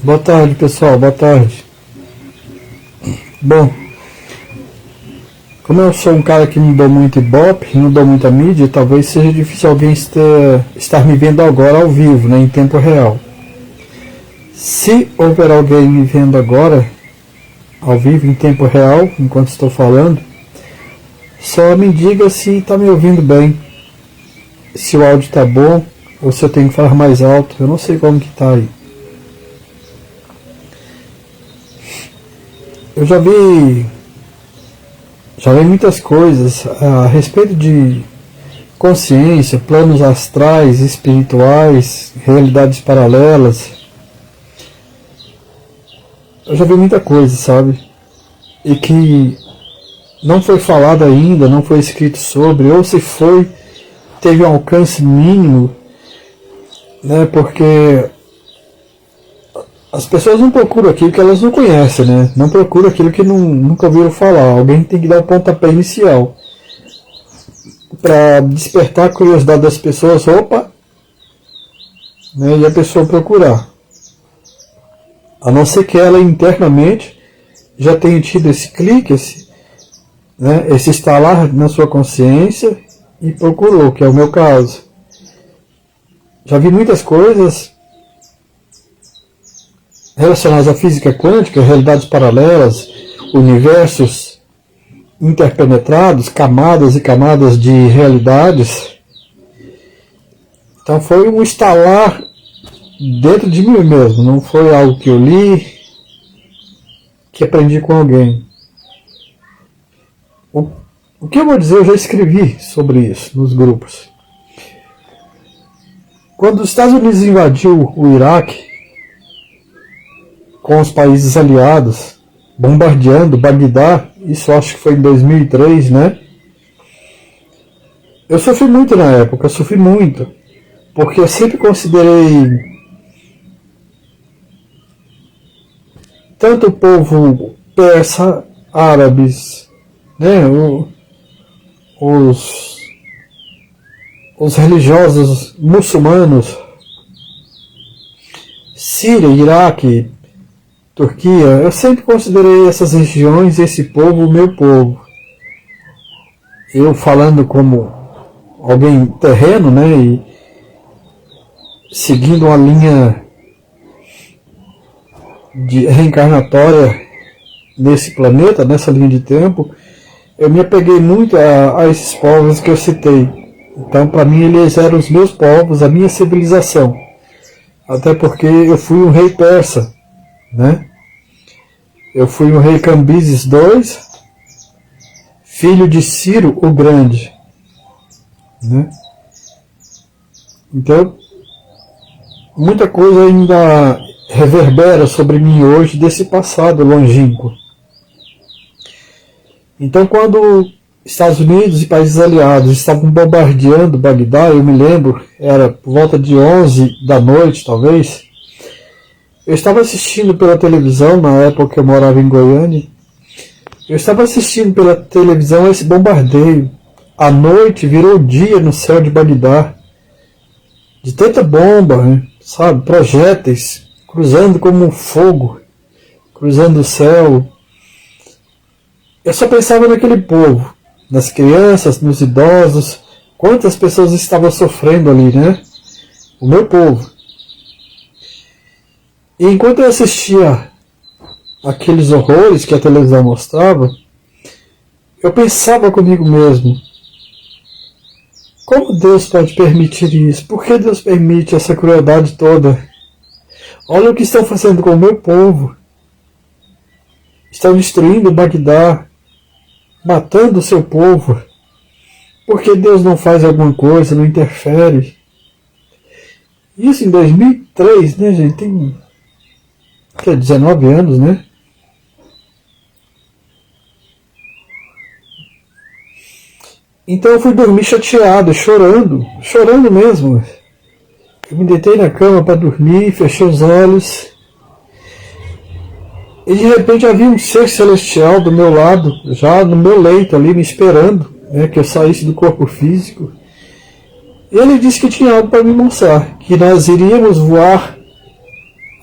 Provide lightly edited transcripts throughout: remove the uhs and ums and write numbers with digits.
Boa tarde, pessoal. Boa tarde. Bom, como eu sou um cara que não dou muito ibope, não dou muita mídia, talvez seja difícil alguém estar me vendo agora ao vivo, né, em tempo real. Se houver alguém me vendo agora, ao vivo, em tempo real, enquanto estou falando, só me diga se está me ouvindo bem, se o áudio está bom, ou se eu tenho que falar mais alto. Eu não sei como que está aí. Eu já vi muitas coisas a respeito de consciência, planos astrais, espirituais, realidades paralelas. Eu já vi muita coisa, sabe? E que não foi falado ainda, não foi escrito sobre, ou se foi, teve um alcance mínimo, né? Porque as pessoas não procuram aquilo que elas não conhecem, né? Não procuram aquilo que nunca ouviram falar. Alguém tem que dar o pontapé inicial para despertar a curiosidade das pessoas, opa, né? E a pessoa procurar. A não ser que ela internamente já tenha tido esse clique, esse instalar na sua consciência e procurou, que é o meu caso. Já vi muitas coisas relacionadas à física quântica, realidades paralelas, universos interpenetrados, camadas e camadas de realidades. Então foi um instalar dentro de mim mesmo, não foi algo que eu li, que aprendi com alguém. O que eu vou dizer, eu já escrevi sobre isso nos grupos. Quando os Estados Unidos invadiu o Iraque, com os países aliados, bombardeando Bagdá, isso acho que foi em 2003, né? Eu sofri muito na época, porque eu sempre considerei tanto o povo persa, árabes, né, os religiosos muçulmanos, Síria, Iraque, Turquia, eu sempre considerei essas regiões, esse povo, o meu povo. Eu falando como alguém terreno, né, e seguindo uma linha de reencarnatória nesse planeta, nessa linha de tempo, eu me apeguei muito a esses povos que eu citei. Então, para mim, eles eram os meus povos, a minha civilização. Até porque eu fui um rei persa, né? Eu fui o rei Cambises II, filho de Ciro o Grande, né? Então, muita coisa ainda reverbera sobre mim hoje desse passado longínquo. Então, quando Estados Unidos e países aliados estavam bombardeando Bagdá, eu me lembro, era por volta de 11 da noite, talvez. Eu estava assistindo pela televisão, na época que eu morava em Goiânia, eu estava assistindo pela televisão esse bombardeio. A noite virou dia no céu de Bagdá, de tanta bomba, né? Sabe, projéteis cruzando como um fogo, cruzando o céu. Eu só pensava naquele povo, nas crianças, nos idosos, quantas pessoas estavam sofrendo ali, né? O meu povo. E enquanto eu assistia aqueles horrores que a televisão mostrava, eu pensava comigo mesmo, como Deus pode permitir isso? Por que Deus permite essa crueldade toda? Olha o que estão fazendo com o meu povo. Estão destruindo Bagdá, matando o seu povo. Por que Deus não faz alguma coisa, não interfere? Isso em 2003, né, gente? Tem 19 anos, né? Então eu fui dormir chateado, chorando mesmo. Eu me deitei na cama para dormir, fechei os olhos. E de repente havia um ser celestial do meu lado, já no meu leito ali, me esperando, né, que eu saísse do corpo físico. Ele disse que tinha algo para me mostrar, que nós iríamos voar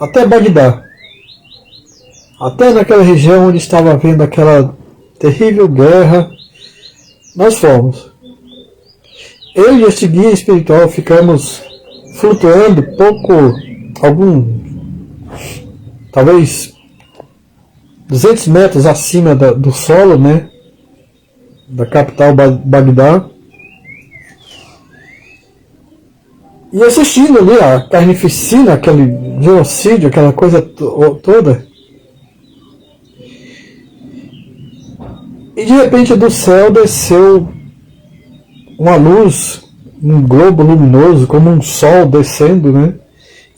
até Bagdá, até naquela região onde estava havendo aquela terrível guerra. Nós fomos. Eu e este guia espiritual ficamos flutuando talvez 200 metros acima do solo, né, da capital Bagdá, e assistindo ali a carnificina, aquele genocídio, aquela coisa toda. E de repente do céu desceu uma luz, um globo luminoso, como um sol descendo, né?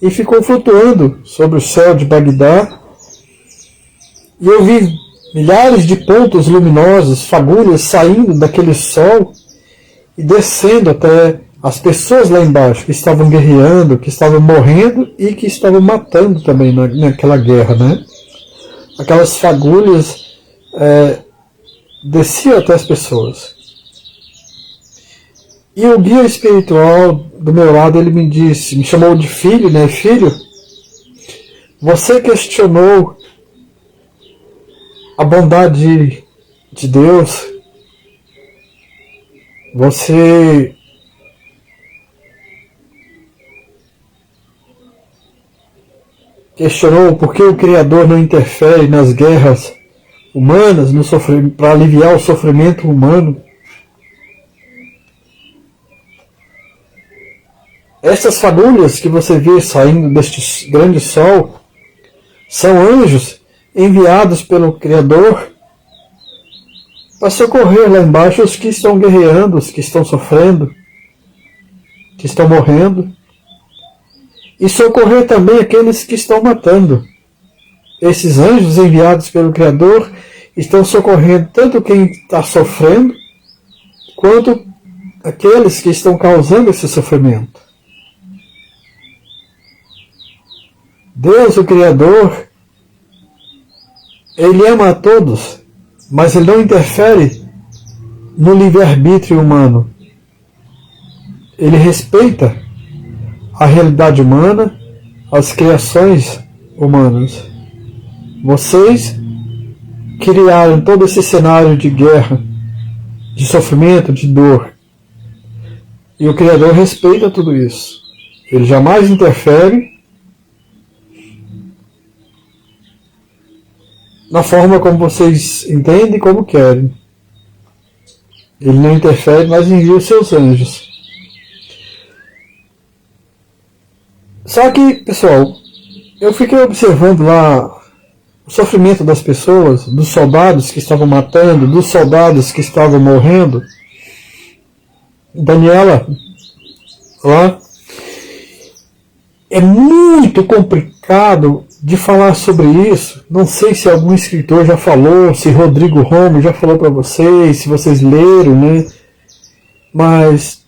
E ficou flutuando sobre o céu de Bagdá. E eu vi milhares de pontos luminosos, fagulhas saindo daquele sol e descendo até as pessoas lá embaixo, que estavam guerreando, que estavam morrendo e que estavam matando também naquela guerra, né? Aquelas fagulhas desciam até as pessoas. E o guia espiritual do meu lado, ele me chamou de filho, né? Filho, você questionou a bondade de Deus, você questionou por que o Criador não interfere nas guerras humanas, para aliviar o sofrimento humano. Essas fagulhas que você vê saindo deste grande sol são anjos enviados pelo Criador para socorrer lá embaixo os que estão guerreando, os que estão sofrendo, que estão morrendo, e socorrer também aqueles que estão matando. Esses anjos enviados pelo Criador estão socorrendo tanto quem está sofrendo, quanto aqueles que estão causando esse sofrimento. Deus, o Criador, Ele ama a todos, mas Ele não interfere no livre-arbítrio humano. Ele respeita a realidade humana, as criações humanas. Vocês criaram todo esse cenário de guerra, de sofrimento, de dor. E o Criador respeita tudo isso. Ele jamais interfere na forma como vocês entendem e como querem. Ele não interfere, mas envia os seus anjos. Só que, pessoal, eu fiquei observando lá o sofrimento das pessoas, dos soldados que estavam matando, dos soldados que estavam morrendo. Daniela, lá, é muito complicado de falar sobre isso. Não sei se algum escritor já falou, se Rodrigo Romo já falou para vocês, se vocês leram, né? Mas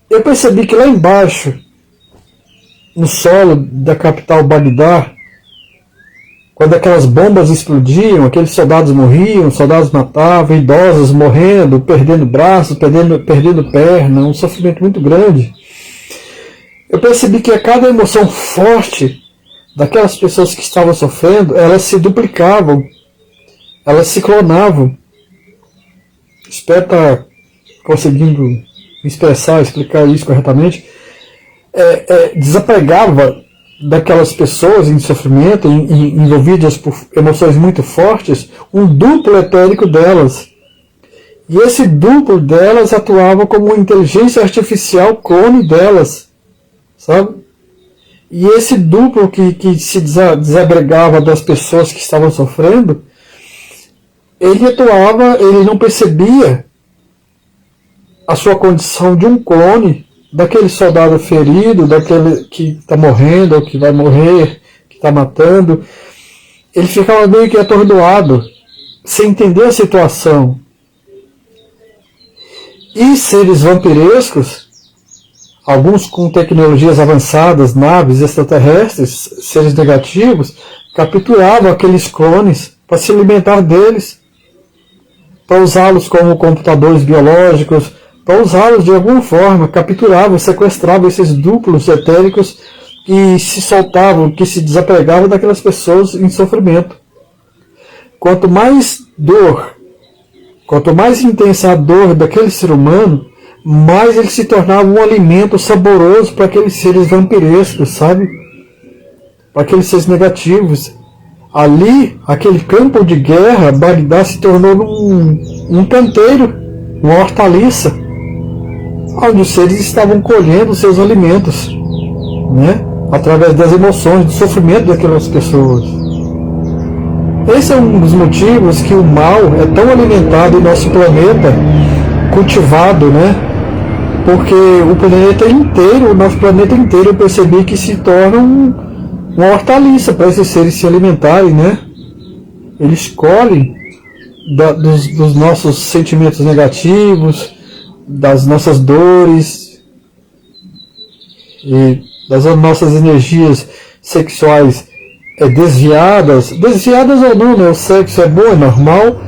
eu percebi que lá embaixo, no solo da capital Bagdá, quando aquelas bombas explodiam, aqueles soldados morriam, soldados matavam, idosos morrendo, perdendo braços, perdendo perna, um sofrimento muito grande. Eu percebi que a cada emoção forte daquelas pessoas que estavam sofrendo, elas se duplicavam, elas se clonavam. Espero estar conseguindo me explicar isso corretamente. Desapegava daquelas pessoas em sofrimento, envolvidas por emoções muito fortes, um duplo etérico delas. E esse duplo delas atuava como uma inteligência artificial clone delas. Sabe? E esse duplo que se desagregava das pessoas que estavam sofrendo, ele atuava, ele não percebia a sua condição de um clone daquele soldado ferido, daquele que está morrendo, ou que vai morrer, que está matando. Ele ficava meio que atordoado, sem entender a situação. E seres vampirescos, alguns com tecnologias avançadas, naves extraterrestres, seres negativos, capturavam aqueles clones para se alimentar deles, para usá-los como computadores biológicos, para usá-los de alguma forma, capturavam, sequestravam esses duplos etéricos que se soltavam, que se desapegavam daquelas pessoas em sofrimento. Quanto mais dor, quanto mais intensa a dor daquele ser humano, mais ele se tornava um alimento saboroso para aqueles seres vampirescos, sabe? Para aqueles seres negativos. Ali, aquele campo de guerra, Bagdá se tornou um canteiro, uma hortaliça, onde os seres estavam colhendo seus alimentos, né? Através das emoções, do sofrimento daquelas pessoas. Esse é um dos motivos que o mal é tão alimentado em nosso planeta, cultivado, né? Porque o planeta inteiro, o nosso planeta inteiro, eu percebi que se torna uma hortaliça para esses seres se alimentarem, né? Eles colhem dos nossos sentimentos negativos, das nossas dores e das nossas energias sexuais desviadas ou não, né? O sexo é bom, é normal,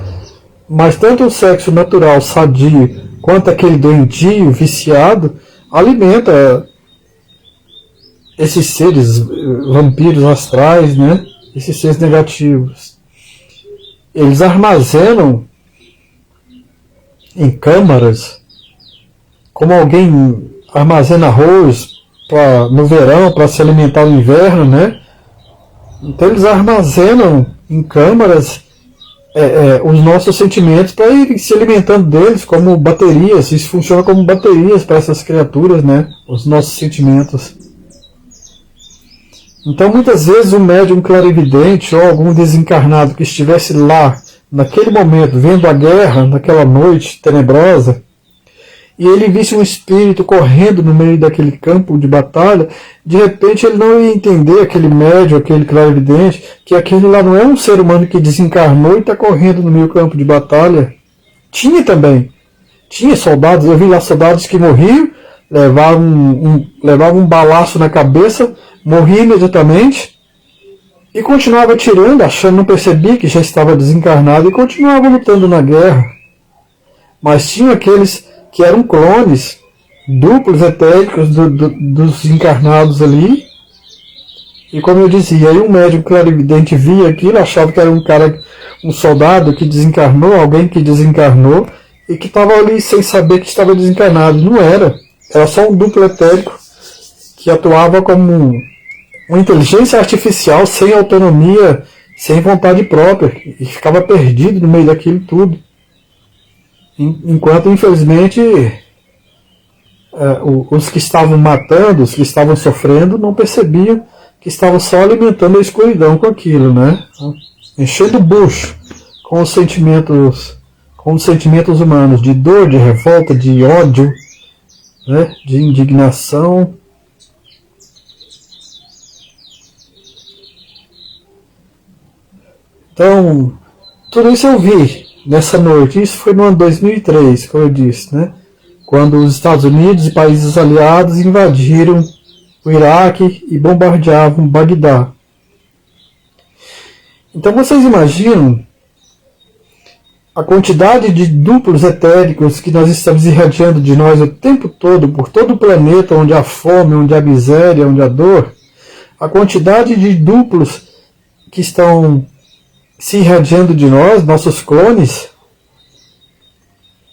mas tanto o sexo natural, sadio, quanto aquele doentio, viciado, alimenta esses seres vampiros astrais, né? Esses seres negativos. Eles armazenam em câmaras, como alguém armazena arroz no verão para se alimentar no inverno, né? Então eles armazenam em câmaras os nossos sentimentos para ir se alimentando deles como baterias. Isso funciona como baterias para essas criaturas, né? Os nossos sentimentos. Então muitas vezes um médium clarividente ou algum desencarnado que estivesse lá naquele momento vendo a guerra naquela noite tenebrosa, e ele visse um espírito correndo no meio daquele campo de batalha, de repente ele não ia entender, aquele médium, aquele clarividente, que aquele lá não é um ser humano que desencarnou e está correndo no meio do campo de batalha. Tinha também. Tinha soldados, eu vi lá soldados que morriam, levavam um balaço na cabeça, morria imediatamente, e continuava atirando, achando, não percebia que já estava desencarnado, e continuava lutando na guerra. Mas tinha aqueles que eram clones, duplos etéricos dos encarnados ali. E como eu dizia, aí um médium clarividente via aquilo, achava que era um soldado que desencarnou, alguém que desencarnou, e que estava ali sem saber que estava desencarnado. Não era. Era só um duplo etérico que atuava como uma inteligência artificial, sem autonomia, sem vontade própria, e ficava perdido no meio daquilo tudo. Enquanto, infelizmente, os que estavam matando, os que estavam sofrendo, não percebiam que estavam só alimentando a escuridão com aquilo, né? Enchendo o bucho com os sentimentos humanos, de dor, de revolta, de ódio, né? De indignação. Então, tudo isso eu vi nessa noite. Isso foi no ano 2003, como eu disse, né? Quando os Estados Unidos e países aliados invadiram o Iraque e bombardeavam Bagdá. Então vocês imaginam a quantidade de duplos etéricos que nós estamos irradiando de nós o tempo todo, por todo o planeta, onde há fome, onde há miséria, onde há dor, a quantidade de duplos que estão se irradiando de nós, nossos clones,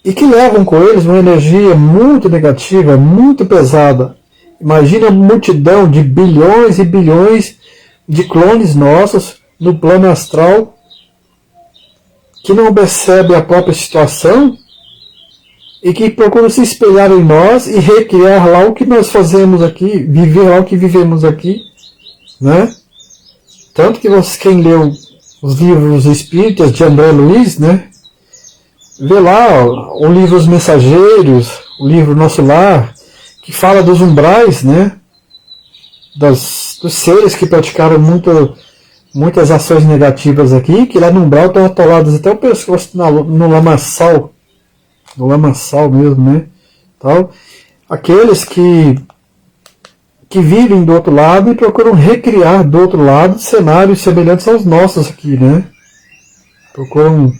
e que levam com eles uma energia muito negativa, muito pesada. Imagina a multidão de bilhões e bilhões de clones nossos no plano astral que não percebe a própria situação e que procuram se espelhar em nós e recriar lá o que nós fazemos aqui, viver lá o que vivemos aqui, né? Tanto que quem leu os livros espíritas de André Luiz, né? Vê lá o livro Os Mensageiros, o livro Nosso Lar, que fala dos umbrais, né? Dos seres que praticaram muitas ações negativas aqui, que lá no umbral estão atolados até o pescoço no lamaçal mesmo, né? Então, aqueles que vivem do outro lado e procuram recriar do outro lado cenários semelhantes aos nossos aqui, né? Procuram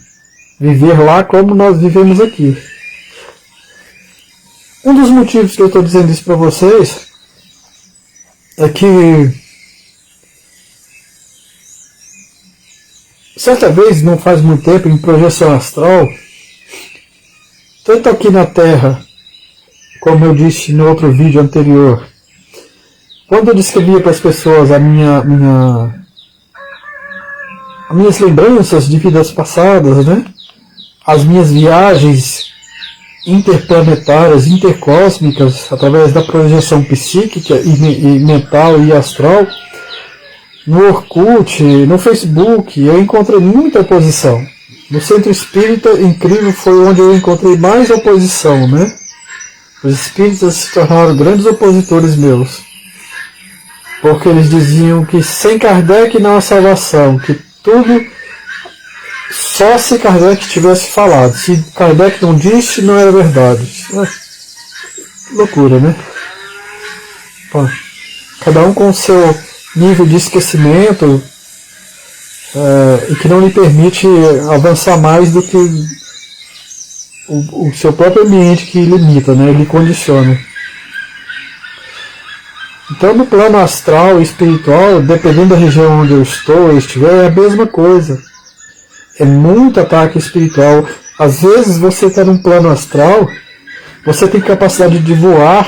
viver lá como nós vivemos aqui. Um dos motivos que eu estou dizendo isso para vocês é que certa vez, não faz muito tempo, em projeção astral, tanto aqui na Terra, como eu disse no outro vídeo anterior, quando eu descrevia para as pessoas as minhas lembranças de vidas passadas, né? As minhas viagens interplanetárias, intercósmicas, através da projeção psíquica e mental e astral, no Orkut, no Facebook, eu encontrei muita oposição. No Centro Espírita, incrível, foi onde eu encontrei mais oposição, né? Os espíritas se tornaram grandes opositores meus. Porque eles diziam que sem Kardec não há salvação, que tudo só se Kardec tivesse falado. Se Kardec não disse, não era verdade. Loucura, né? Pô, cada um com o seu nível de esquecimento e que não lhe permite avançar mais do que o seu próprio ambiente que limita, né? Ele condiciona. Então, no plano astral e espiritual, dependendo da região onde eu estou, eu estiver, é a mesma coisa. É muito ataque espiritual. Às vezes você está num plano astral, você tem capacidade de voar,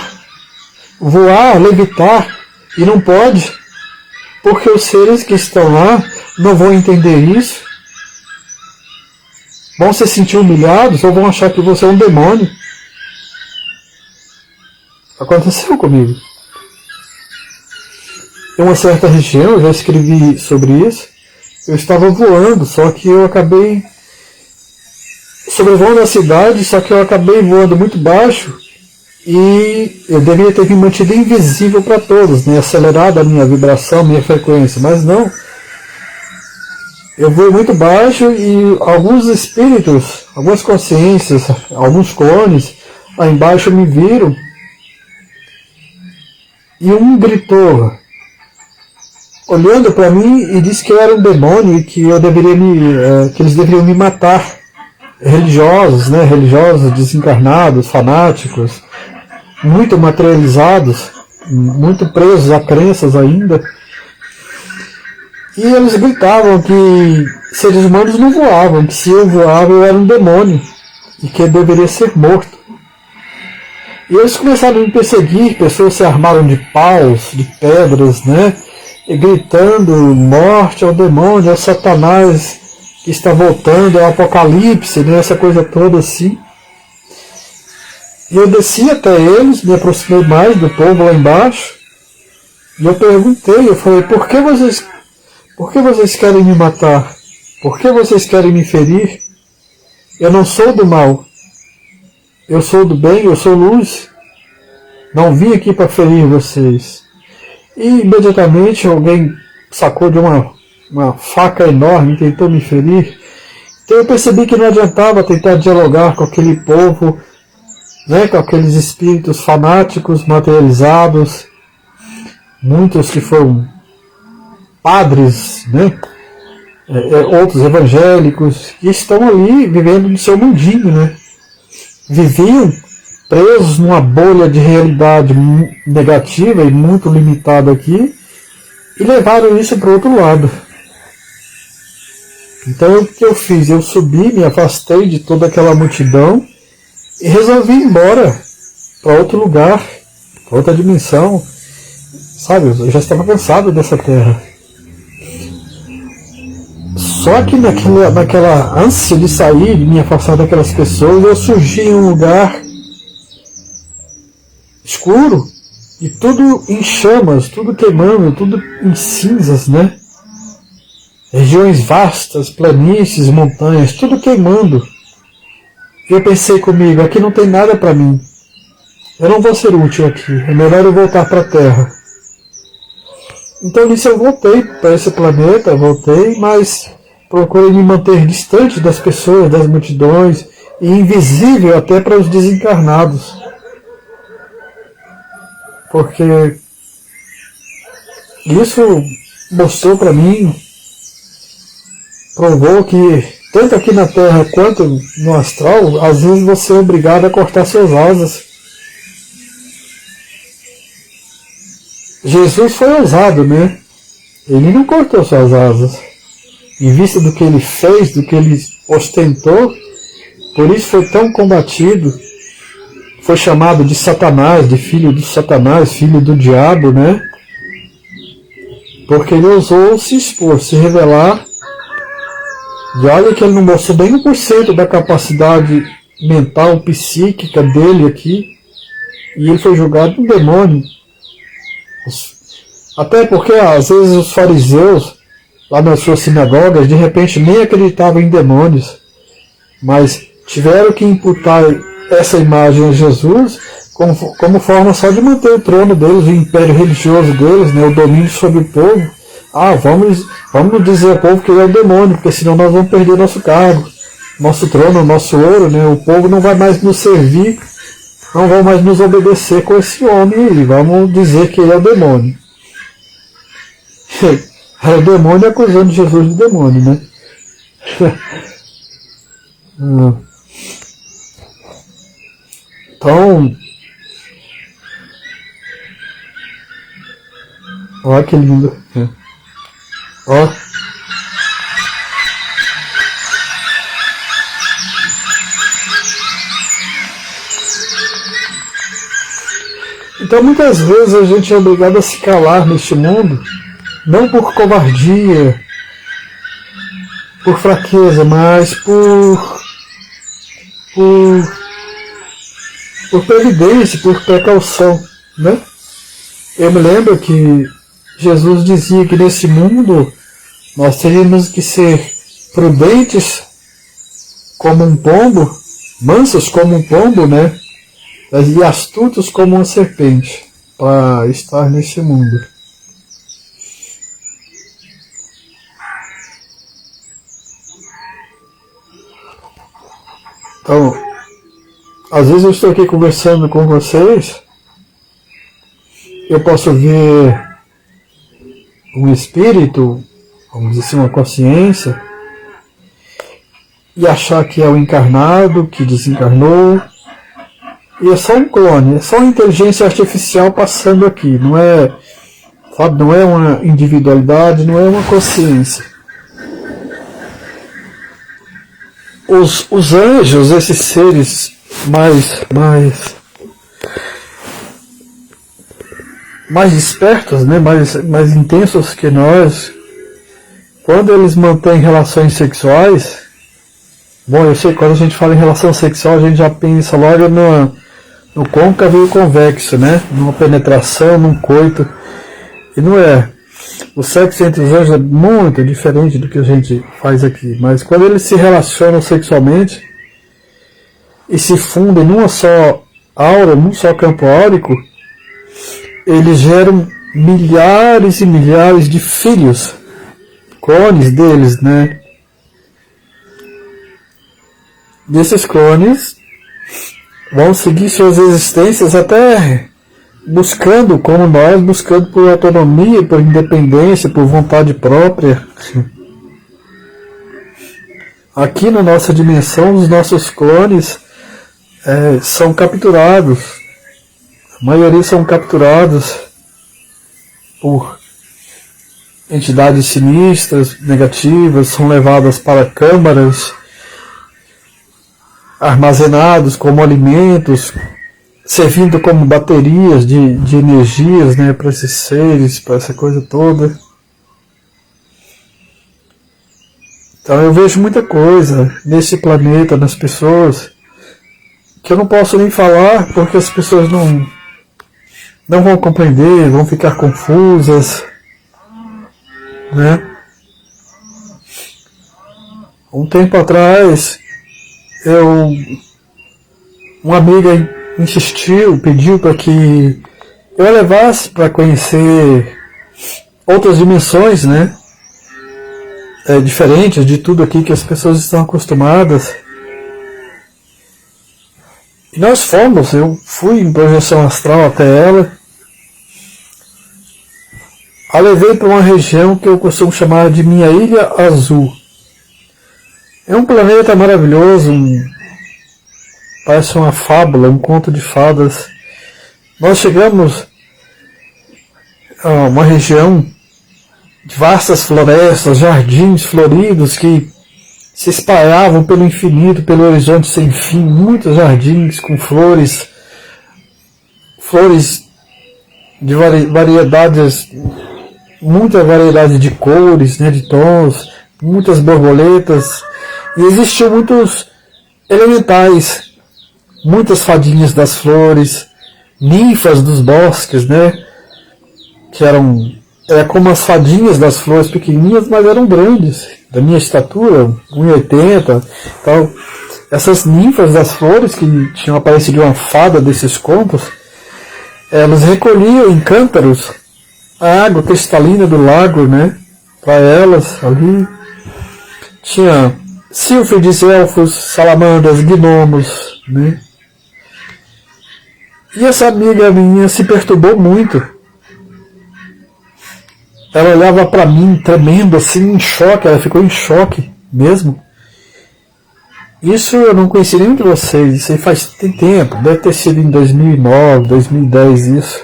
levitar, e não pode, porque os seres que estão lá não vão entender isso, vão se sentir humilhados ou vão achar que você é um demônio. Aconteceu comigo. Em uma certa região, eu já escrevi sobre isso, eu estava voando, só que eu acabei sobrevoando a cidade, só que eu acabei voando muito baixo e eu deveria ter me mantido invisível para todos, né? Acelerado a minha vibração, minha frequência, mas não. Eu voei muito baixo e alguns espíritos, algumas consciências, alguns clones lá embaixo me viram e um gritou, olhando para mim, e disse que eu era um demônio e que eu deveria que eles deveriam me matar. Religiosos, né? Religiosos desencarnados, fanáticos, muito materializados, muito presos a crenças ainda. E eles gritavam que seres humanos não voavam, que se eu voava eu era um demônio e que eu deveria ser morto. E eles começaram a me perseguir, pessoas se armaram de paus, de pedras, né? E gritando, morte ao demônio, ao Satanás que está voltando, ao Apocalipse, né? Essa coisa toda assim. E eu desci até eles, me aproximei mais do povo lá embaixo, e eu perguntei, eu falei, por que vocês querem me matar? Por que vocês querem me ferir? Eu não sou do mal. Eu sou do bem, eu sou luz. Não vim aqui para ferir vocês. E imediatamente alguém sacou de uma faca enorme e tentou me ferir. Então eu percebi que não adiantava tentar dialogar com aquele povo, né, com aqueles espíritos fanáticos, materializados, muitos que foram padres, né, outros evangélicos, que estão ali vivendo no seu mundinho, né? Viviam presos numa bolha de realidade negativa e muito limitada aqui, e levaram isso para o outro lado. Então o que eu fiz? Eu subi, me afastei de toda aquela multidão e resolvi ir embora para outro lugar, para outra dimensão. Sabe, eu já estava cansado dessa terra. Só que naquela ânsia de sair, de me afastar daquelas pessoas, eu surgi em um lugar escuro e tudo em chamas, tudo queimando, tudo em cinzas, né? Regiões vastas, planícies, montanhas, tudo queimando. E eu pensei comigo, aqui não tem nada para mim. Eu não vou ser útil aqui, é melhor eu voltar para a Terra. Então nisso eu voltei para esse planeta, mas procurei me manter distante das pessoas, das multidões, e invisível até para os desencarnados. Porque isso mostrou para mim, provou que tanto aqui na Terra quanto no astral, às vezes você é obrigado a cortar suas asas Jesus foi ousado, né? Ele não cortou suas asas. Em vista do que ele fez, do que ele ostentou, por isso foi tão combatido. Foi chamado de Satanás, de filho do Satanás, filho do diabo, né? Porque ele ousou se expor, se revelar. E olha que ele não mostrou nem 1% da capacidade mental, psíquica dele aqui. E ele foi julgado um demônio. Até porque às vezes os fariseus, lá nas suas sinagogas, de repente nem acreditavam em demônios. Mas tiveram que imputar essa imagem a Jesus como forma só de manter o trono deles, o império religioso deles, né, o domínio sobre o povo. Vamos dizer ao povo que ele é o demônio, porque senão nós vamos perder nosso cargo, nosso trono, nosso ouro, né, o povo não vai mais nos servir, não vai mais nos obedecer com esse homem aí, vamos dizer que ele é o demônio. É o demônio acusando Jesus de demônio, né? Então, olha que lindo. Ó. Então muitas vezes a gente é obrigado a se calar neste mundo, não por covardia, por fraqueza, mas por previdência, por precaução, né? Eu me lembro que Jesus dizia que nesse mundo nós teríamos que ser prudentes como um pombo, mansos como um pombo, né? E astutos como uma serpente, para estar nesse mundo. Então, às vezes eu estou aqui conversando com vocês, eu posso ver um espírito, vamos dizer assim, uma consciência, e achar que é o encarnado, que desencarnou, e é só um clone, é só uma inteligência artificial passando aqui, não é, sabe, não é uma individualidade, não é uma consciência. Os anjos, esses seres mais espertos, né, mais intensos que nós, quando eles mantêm relações sexuais, bom, eu sei que quando a gente fala em relação sexual, a gente já pensa logo no côncavo e o convexo, né, numa penetração, num coito, e não é. O sexo entre os anjos é muito diferente do que a gente faz aqui, mas quando eles se relacionam sexualmente e se fundem numa só aura, num só campo áurico, eles geram milhares e milhares de filhos, clones deles, né? Desses clones vão seguir suas existências até buscando, como nós, buscando por autonomia, por independência, por vontade própria. Aqui na nossa dimensão, os nossos clones são capturados. A maioria são capturados por entidades sinistras, negativas, são levadas para câmaras, armazenados como alimentos, servindo como baterias de energias, né, para esses seres, para essa coisa toda. Então eu vejo muita coisa nesse planeta, nas pessoas, que eu não posso nem falar porque as pessoas não vão compreender, vão ficar confusas, né? Um tempo atrás, uma amiga insistiu, pediu para que eu a levasse para conhecer outras dimensões, né? Diferentes de tudo aqui que as pessoas estão acostumadas. E nós fomos, eu fui em projeção astral até ela. A levei para uma região que eu costumo chamar de minha Ilha Azul. É um planeta maravilhoso, parece uma fábula, um conto de fadas. Nós chegamos uma região de vastas florestas, jardins floridos que se espalhavam pelo infinito, pelo horizonte sem fim, muitos jardins com flores de variedades, muita variedade de cores, né, de tons, muitas borboletas, e existiam muitos elementais, muitas fadinhas das flores, ninfas dos bosques, né, que eram como as fadinhas das flores pequenininhas, mas eram grandes, da minha estatura, 1,80. Então, essas ninfas das flores, que tinham aparecido uma fada desses contos, elas recolhiam em cântaros a água cristalina do lago, né, para elas ali. Tinha sílfides, elfos, salamandras, gnomos, né. E essa amiga minha se perturbou muito. Ela olhava para mim, tremendo, assim, em choque. Ela ficou em choque mesmo. Isso eu não conheci nenhum de vocês. Isso aí tem tempo. Deve ter sido em 2009, 2010 isso.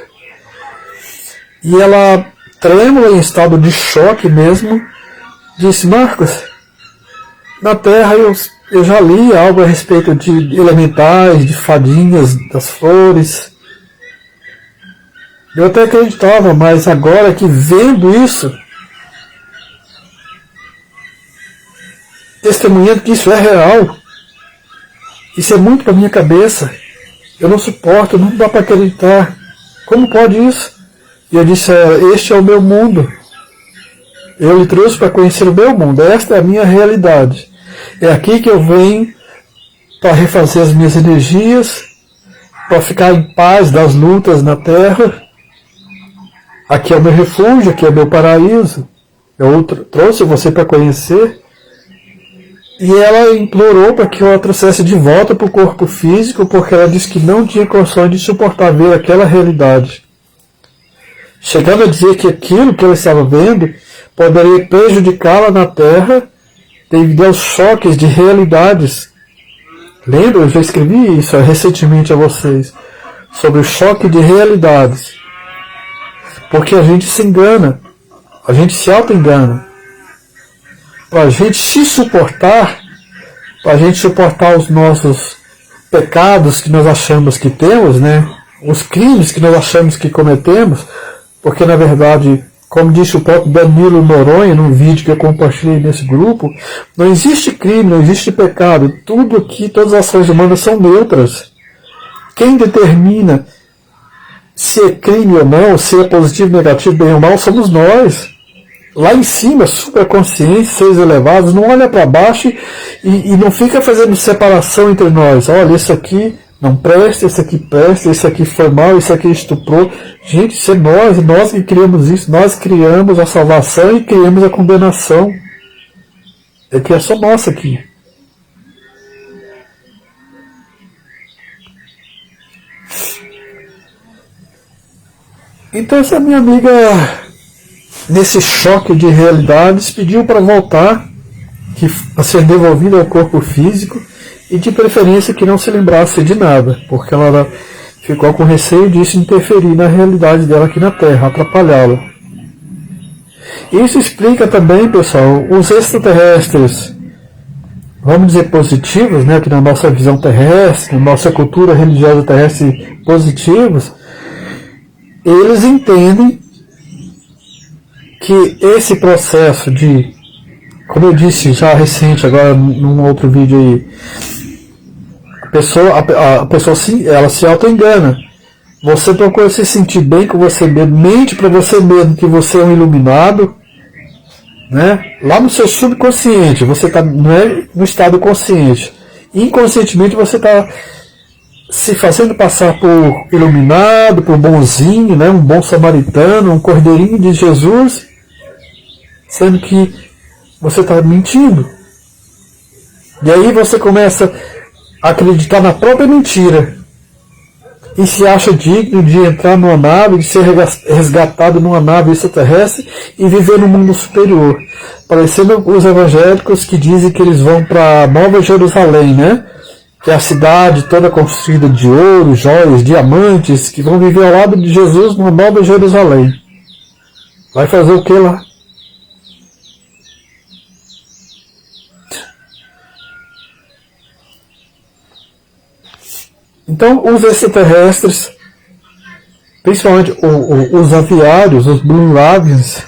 E ela, trêmula, em estado de choque mesmo, disse: Marcos, na Terra eu já li algo a respeito de elementais, de fadinhas das flores. Eu até acreditava, mas agora que vendo isso, testemunhando que isso é real, isso é muito para minha cabeça, eu não suporto, não dá para acreditar. Como pode isso? E eu disse: este é o meu mundo. Eu lhe trouxe para conhecer o meu mundo. Esta é a minha realidade. É aqui que eu venho para refazer as minhas energias, para ficar em paz das lutas na Terra. Aqui é o meu refúgio, aqui é o meu paraíso. Eu trouxe você para conhecer. E ela implorou para que eu a trouxesse de volta para o corpo físico, porque ela disse que não tinha condições de suportar ver aquela realidade. Chegando a dizer que aquilo que ela estava vendo poderia prejudicá-la na Terra devido aos choques de realidades. Lembra? Eu já escrevi isso recentemente a vocês, sobre o choque de realidades. Porque a gente se engana, a gente se auto-engana. Para a gente se suportar, para a gente suportar os nossos pecados que nós achamos que temos, né? Os crimes que nós achamos que cometemos, porque na verdade, como disse o próprio Danilo Noronha, num vídeo que eu compartilhei nesse grupo, não existe crime, não existe pecado. Tudo aqui, todas as ações humanas são neutras. Quem determina se é crime ou não, se é positivo, negativo, bem ou mal, somos nós. Lá em cima, superconsciência, seres elevados, não olha para baixo e não fica fazendo separação entre nós. Olha, isso aqui não presta, isso aqui presta, isso aqui foi mal, isso aqui estuprou. Gente, isso é nós que criamos isso. Nós criamos a salvação e criamos a condenação. É criação nossa aqui. Então essa minha amiga, nesse choque de realidades, pediu para voltar, para ser devolvida ao corpo físico, e de preferência que não se lembrasse de nada, porque ela ficou com receio disso interferir na realidade dela aqui na Terra, atrapalhá-la. Isso explica também, pessoal, os extraterrestres, vamos dizer positivos, né, que na nossa visão terrestre, na nossa cultura religiosa terrestre positivos, eles entendem que esse processo de, como eu disse já recente, agora num outro vídeo aí, a pessoa ela se auto-engana. Você procura se sentir bem com você mesmo, mente para você mesmo que você é um iluminado, né? Lá no seu subconsciente, você está não é no estado consciente. Inconscientemente você está se fazendo passar por iluminado, por bonzinho, né? Um bom samaritano, um cordeirinho de Jesus, sendo que você está mentindo. E aí você começa a acreditar na própria mentira e se acha digno de entrar numa nave, de ser resgatado numa nave extraterrestre e viver no mundo superior, parecendo os evangélicos que dizem que eles vão para Nova Jerusalém, né? Que é a cidade toda construída de ouro, joias, diamantes, que vão viver ao lado de Jesus numa Nova Jerusalém. Vai fazer o que lá? Então, os extraterrestres, principalmente os aviários, os Blue Avians,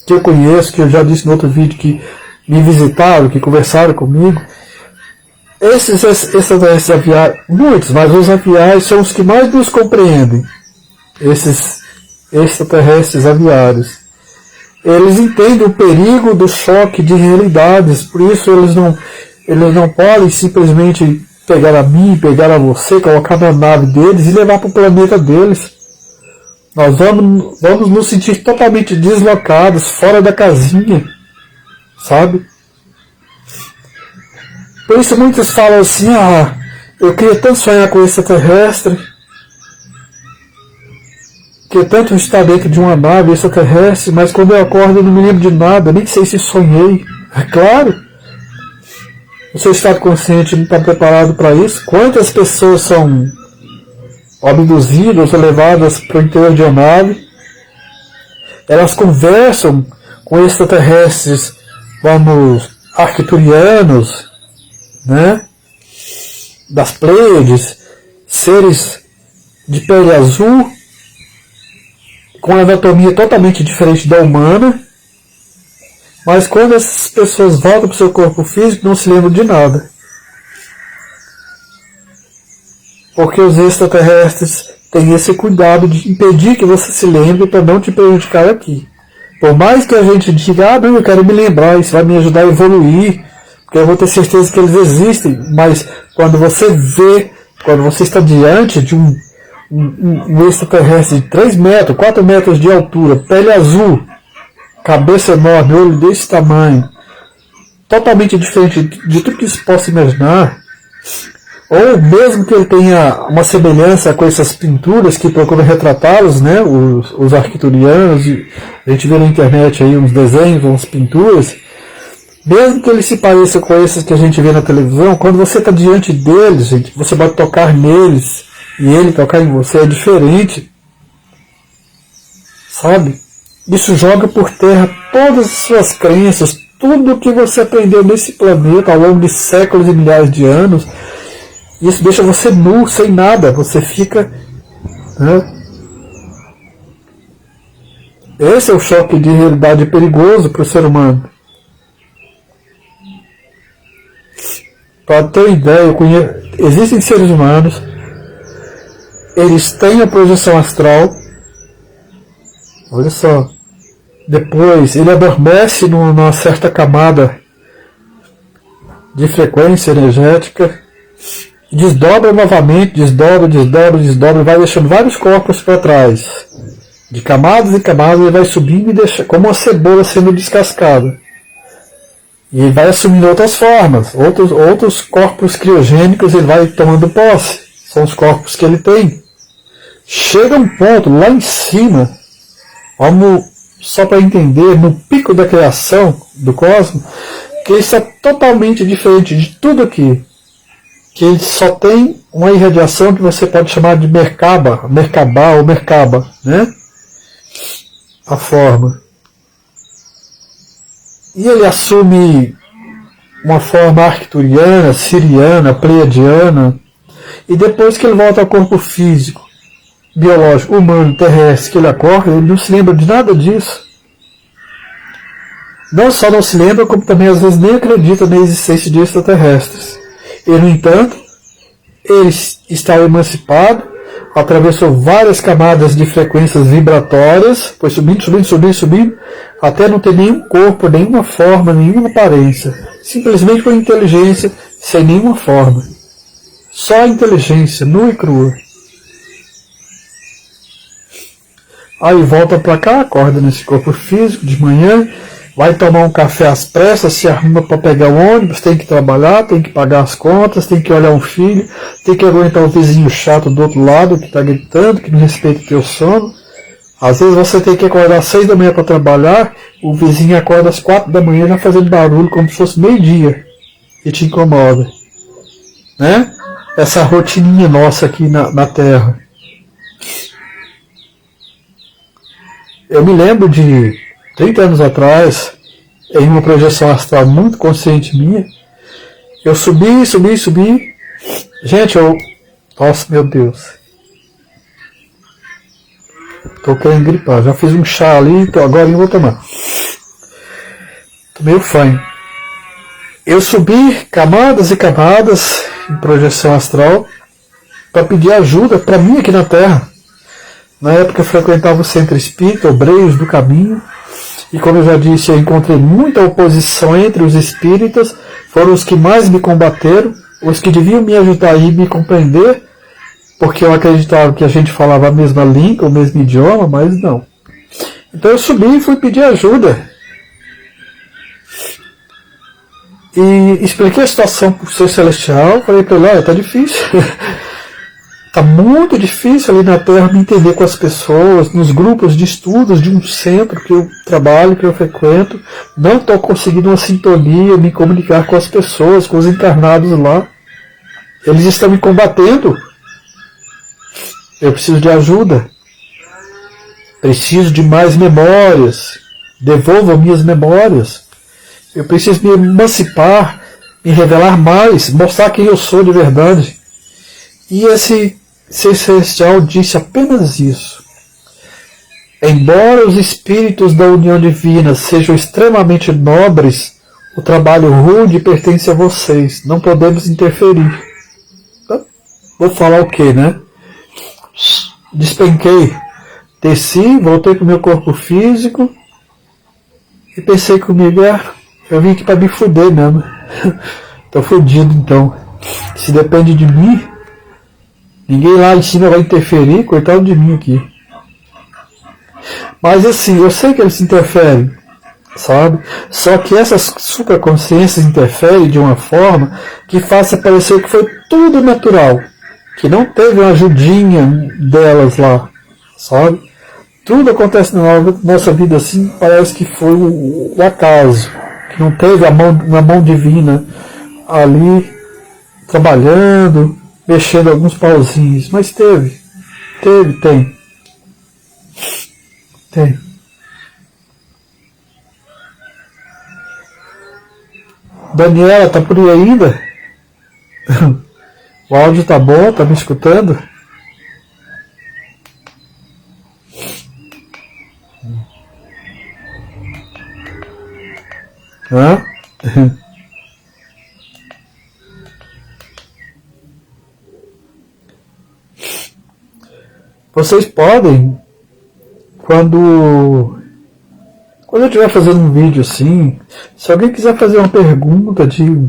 que eu conheço, que eu já disse no outro vídeo, que me visitaram, que conversaram comigo, esses extraterrestres aviários, muitos, mas os aviários são os que mais nos compreendem, esses extraterrestres aviários. Eles entendem o perigo do choque de realidades, por isso eles não podem simplesmente pegar a mim, pegar a você, colocar na nave deles e levar para o planeta deles. Nós vamos nos sentir totalmente deslocados, fora da casinha, sabe? Por isso muitos falam assim, eu queria tanto sonhar com esse extraterrestre, queria tanto estar dentro de uma nave extraterrestre, mas quando eu acordo eu não me lembro de nada, nem sei se sonhei. É claro, o seu estado consciente não está preparado para isso. Quantas pessoas são abduzidas ou levadas para o interior de uma nave? Elas conversam com extraterrestres, vamos, arcturianos, né? Das Pleiades, seres de pele azul, com anatomia totalmente diferente da humana. Mas quando essas pessoas voltam para o seu corpo físico, não se lembram de nada. Porque os extraterrestres têm esse cuidado de impedir que você se lembre para não te prejudicar aqui. Por mais que a gente diga, não, eu quero me lembrar, isso vai me ajudar a evoluir, porque eu vou ter certeza que eles existem, mas quando você vê, quando você está diante de um extraterrestre de 3 metros, 4 metros de altura, pele azul, cabeça enorme, olho desse tamanho, totalmente diferente de tudo que se possa imaginar, ou mesmo que ele tenha uma semelhança com essas pinturas que procuram retratá-los, né, os arcturianos, a gente vê na internet aí uns desenhos, umas pinturas, mesmo que ele se pareça com esses que a gente vê na televisão, quando você está diante deles, gente, você vai tocar neles e ele tocar em você, é diferente, sabe? Isso joga por terra todas as suas crenças, tudo que você aprendeu nesse planeta ao longo de séculos e milhares de anos. Isso deixa você nu, sem nada. Você fica, né? Esse é o choque de realidade perigoso para o ser humano. Para ter uma ideia, existem seres humanos, eles têm a projeção astral. Olha só. Depois ele adormece numa certa camada de frequência energética, desdobra novamente, desdobra, vai deixando vários corpos para trás. De camadas em camadas ele vai subindo e deixa, como uma cebola sendo descascada. E ele vai assumindo outras formas, outros corpos criogênicos ele vai tomando posse. São os corpos que ele tem. Chega um ponto lá em cima, vamos só para entender, no pico da criação do cosmos, que isso é totalmente diferente de tudo aqui. Que ele só tem uma irradiação que você pode chamar de Merkaba, ou Merkaba, né? A forma. E ele assume uma forma arcturiana, siriana, pleiadiana, e depois que ele volta ao corpo físico, biológico, humano, terrestre, que ele acorda, ele não se lembra de nada disso. Não só não se lembra, como também às vezes nem acredita na existência de extraterrestres. E, no entanto, ele está emancipado, atravessou várias camadas de frequências vibratórias, foi subindo, até não ter nenhum corpo, nenhuma forma, nenhuma aparência. Simplesmente uma inteligência sem nenhuma forma. Só a inteligência, nua e crua. Aí volta para cá, acorda nesse corpo físico de manhã, vai tomar um café às pressas, se arruma para pegar o ônibus, tem que trabalhar, tem que pagar as contas, tem que olhar um filho, tem que aguentar o vizinho chato do outro lado que está gritando, que não respeita o teu sono. Às vezes você tem que acordar às 6 da manhã para trabalhar, o vizinho acorda às 4 da manhã já fazendo barulho como se fosse meio-dia e te incomoda. Né? Essa rotininha nossa aqui na Terra. Eu me lembro de 30 anos atrás, em uma projeção astral muito consciente minha, eu subi. Gente, nossa, meu Deus. Tô querendo gripar. Já fiz um chá ali, então agora eu vou tomar. Tô meio fanho. Eu subi camadas e camadas em projeção astral para pedir ajuda para mim aqui na Terra. Na época eu frequentava o Centro Espírita, Obreiros do Caminho, e como eu já disse, eu encontrei muita oposição entre os espíritas, foram os que mais me combateram, os que deviam me ajudar e me compreender, porque eu acreditava que a gente falava a mesma língua, o mesmo idioma, mas não. Então eu subi e fui pedir ajuda. E expliquei a situação para o ser celestial, falei para ele, olha, tá difícil. Está muito difícil ali na Terra me entender com as pessoas, nos grupos de estudos de um centro que eu trabalho, que eu frequento. Não estou conseguindo uma sintonia, me comunicar com as pessoas, com os encarnados lá. Eles estão me combatendo. Eu preciso de ajuda. Preciso de mais memórias. Devolvam minhas memórias. Eu preciso me emancipar, me revelar mais, mostrar quem eu sou de verdade. E esse ser celestial disse apenas isso. Embora os espíritos da união divina sejam extremamente nobres, o trabalho rude pertence a vocês. Não podemos interferir. Vou falar o quê, né? Despenquei. Desci, voltei para o meu corpo físico e pensei comigo, eu vim aqui para me fuder mesmo. Estou fudido então. Se depende de mim, ninguém lá em cima vai interferir, coitado de mim aqui. Mas assim, eu sei que eles interferem, sabe? Só que essas supraconsciências interferem de uma forma que faça parecer que foi tudo natural. Que não teve uma ajudinha delas lá, sabe? Tudo acontece na nossa vida assim, parece que foi o acaso. Que não teve uma mão divina ali trabalhando, mexendo alguns pauzinhos, mas tem. Daniela, tá por aí ainda? O áudio tá bom? Tá me escutando? Hã? Vocês podem, quando eu estiver fazendo um vídeo assim, se alguém quiser fazer uma pergunta de,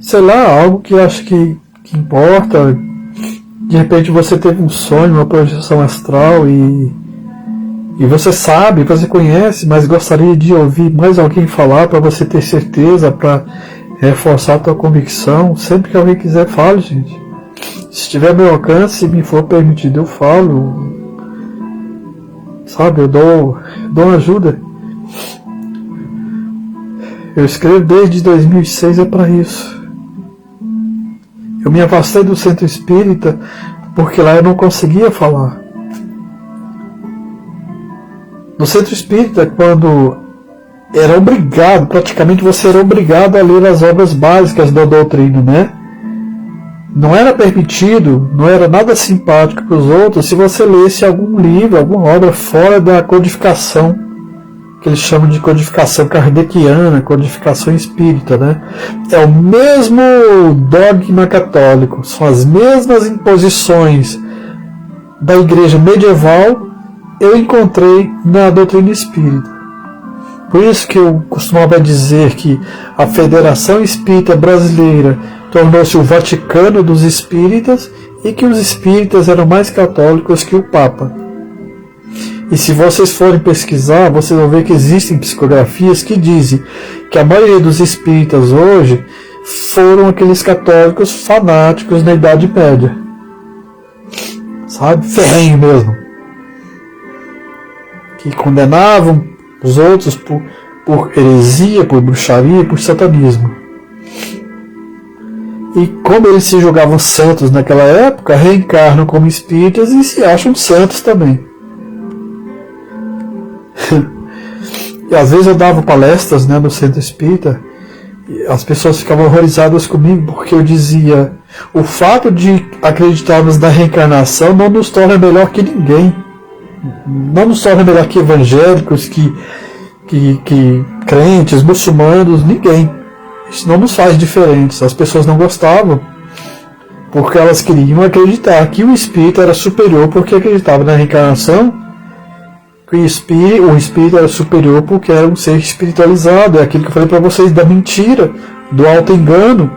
sei lá, algo que acha que importa, de repente você teve um sonho, uma projeção astral e você sabe, você conhece, mas gostaria de ouvir mais alguém falar para você ter certeza, para reforçar a tua convicção, sempre que alguém quiser, fale, gente. Se estiver ao meu alcance, se me for permitido, eu falo. Sabe, eu dou uma ajuda. Eu escrevo desde 2006, é para isso. Eu me afastei do centro espírita porque lá eu não conseguia falar. No centro espírita, quando era obrigado, praticamente você era obrigado a ler as obras básicas da doutrina, né? Não era permitido, não era nada simpático para os outros se você lesse algum livro, alguma obra fora da codificação, que eles chamam de codificação kardeciana, codificação espírita, né? É o mesmo dogma católico, são as mesmas imposições da igreja medieval, eu encontrei na doutrina espírita. Por isso que eu costumava dizer que a Federação Espírita Brasileira tornou-se o Vaticano dos Espíritas e que os espíritas eram mais católicos que o Papa. E se vocês forem pesquisar, vocês vão ver que existem psicografias que dizem que a maioria dos espíritas hoje foram aqueles católicos fanáticos na Idade Média. Sabe? Ferrenho mesmo. Que condenavam os outros por heresia, por bruxaria, por satanismo. E como eles se julgavam santos naquela época, reencarnam como espíritas e se acham santos também. E às vezes eu dava palestras, né, no centro espírita, e as pessoas ficavam horrorizadas comigo porque eu dizia: o fato de acreditarmos na reencarnação não nos torna melhor que ninguém, não nos torna melhor que evangélicos, que crentes, muçulmanos, ninguém. Isso não nos faz diferentes. As pessoas não gostavam porque elas queriam acreditar que o espírito era superior porque acreditava na reencarnação, que o espírito era superior porque era um ser espiritualizado. É aquilo que eu falei para vocês da mentira, do auto-engano.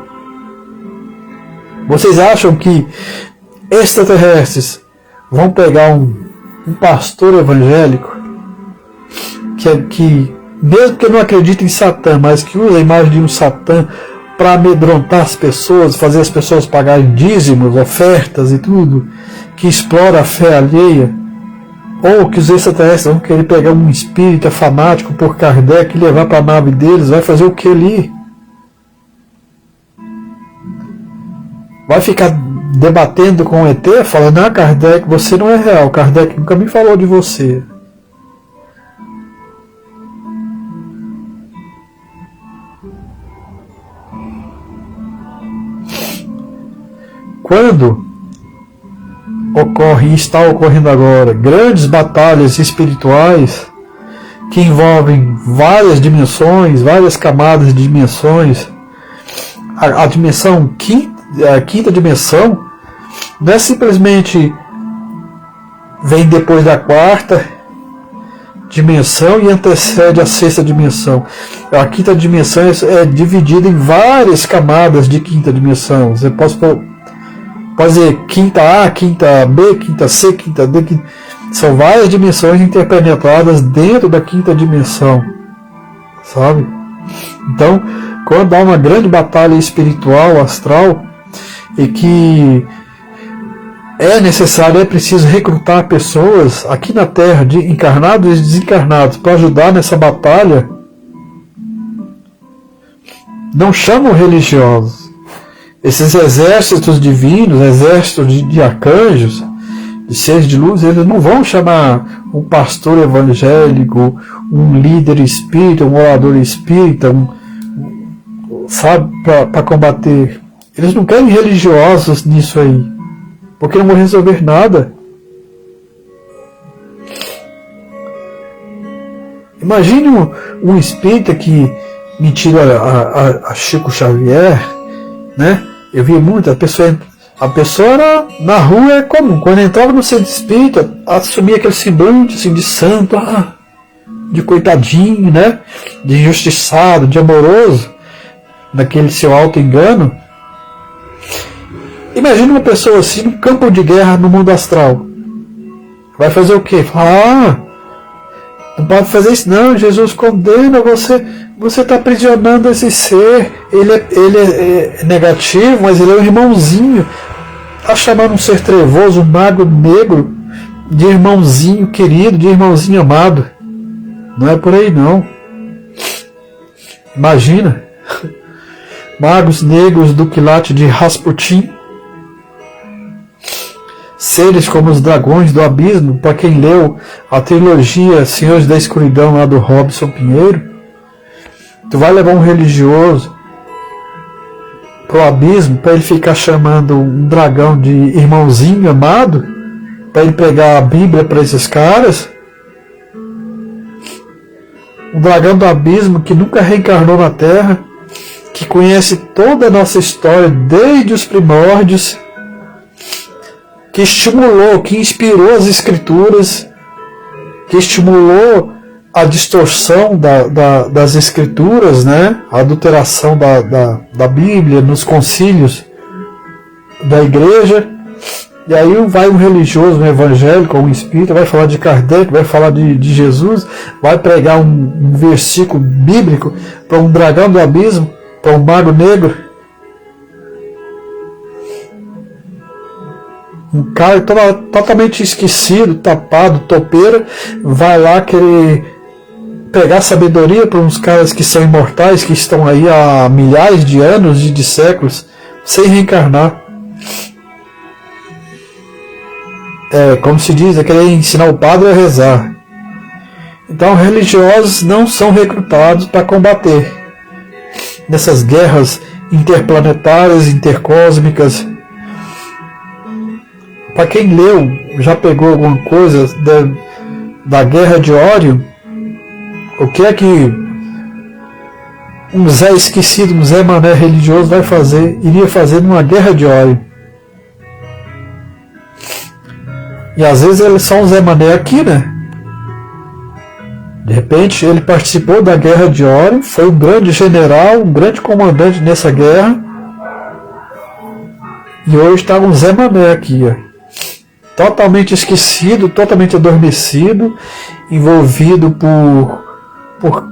Vocês acham que extraterrestres vão pegar um pastor evangélico que mesmo que não acredite em Satã, mas que usa a imagem de um Satã para amedrontar as pessoas, fazer as pessoas pagarem dízimos, ofertas e tudo, que explora a fé alheia? Ou que os extraterrestres vão querer pegar um espírita fanático por Kardec e levar para a nave deles? Vai fazer o que ali? Vai ficar debatendo com o ET, falando: ah, Kardec, você não é real, Kardec nunca me falou de você. Quando ocorre e está ocorrendo agora grandes batalhas espirituais que envolvem várias dimensões, várias camadas de dimensões, a dimensão a quinta dimensão não é simplesmente vem depois da quarta dimensão e antecede a sexta dimensão. A quinta dimensão é dividida em várias camadas de quinta dimensão. Você pode dizer quinta A, quinta B, quinta C, quinta D. São várias dimensões interpenetradas dentro da quinta dimensão, sabe? Então, quando há uma grande batalha espiritual, astral, e que é necessário, é preciso recrutar pessoas aqui na Terra, de encarnados e desencarnados, para ajudar nessa batalha, não chamam religiosos. Esses exércitos divinos, exércitos de arcanjos, de seres de luz, eles não vão chamar um pastor evangélico, um líder espírita, um orador espírita, sabe, para combater. Eles não querem religiosos nisso aí, porque não vão resolver nada. Imagine um espírita que me tira a Chico Xavier, né? Eu vi muito, a pessoa era, na rua é comum, quando entrava no centro espírita, assumia aquele semblante assim, de santo, de coitadinho, né? De injustiçado, de amoroso, daquele seu auto-engano. Imagina uma pessoa assim no campo de guerra no mundo astral. Vai fazer o quê? Falar: não pode fazer isso não, Jesus condena você. Você está aprisionando esse ser. Ele é negativo, mas ele é um irmãozinho. Está chamando um ser trevoso, um mago negro, de irmãozinho querido, de irmãozinho amado. Não é por aí não. Imagina. Magos negros do quilate de Rasputin. Seres como os dragões do abismo, para quem leu a trilogia Senhores da Escuridão lá do Robson Pinheiro. Tu vai levar um religioso pro abismo para ele ficar chamando um dragão de irmãozinho amado, para ele pegar a Bíblia para esses caras? Um dragão do abismo que nunca reencarnou na Terra, que conhece toda a nossa história desde os primórdios, que estimulou, que inspirou as escrituras, que estimulou a distorção das escrituras, né? A adulteração da Bíblia nos concílios da igreja. E aí vai um religioso, um evangélico, um espírita, vai falar de Kardec, vai falar de Jesus, vai pregar um versículo bíblico para um dragão do abismo, para um mago negro. Um cara totalmente esquecido, tapado, topeira, vai lá querer pegar sabedoria para uns caras que são imortais, que estão aí há milhares de anos e de séculos, sem reencarnar. Como se diz, é querer ensinar o padre a rezar. Então, religiosos não são recrutados para combater nessas guerras interplanetárias, intercósmicas. Para quem leu, já pegou alguma coisa da Guerra de Órion, o que é que um Zé esquecido, um Zé Mané religioso iria fazer numa Guerra de Órion? E às vezes ele é só um Zé Mané aqui, né? De repente ele participou da Guerra de Órion, foi um grande general, um grande comandante nessa guerra, e hoje está um Zé Mané aqui, ó. Totalmente esquecido, totalmente adormecido, envolvido por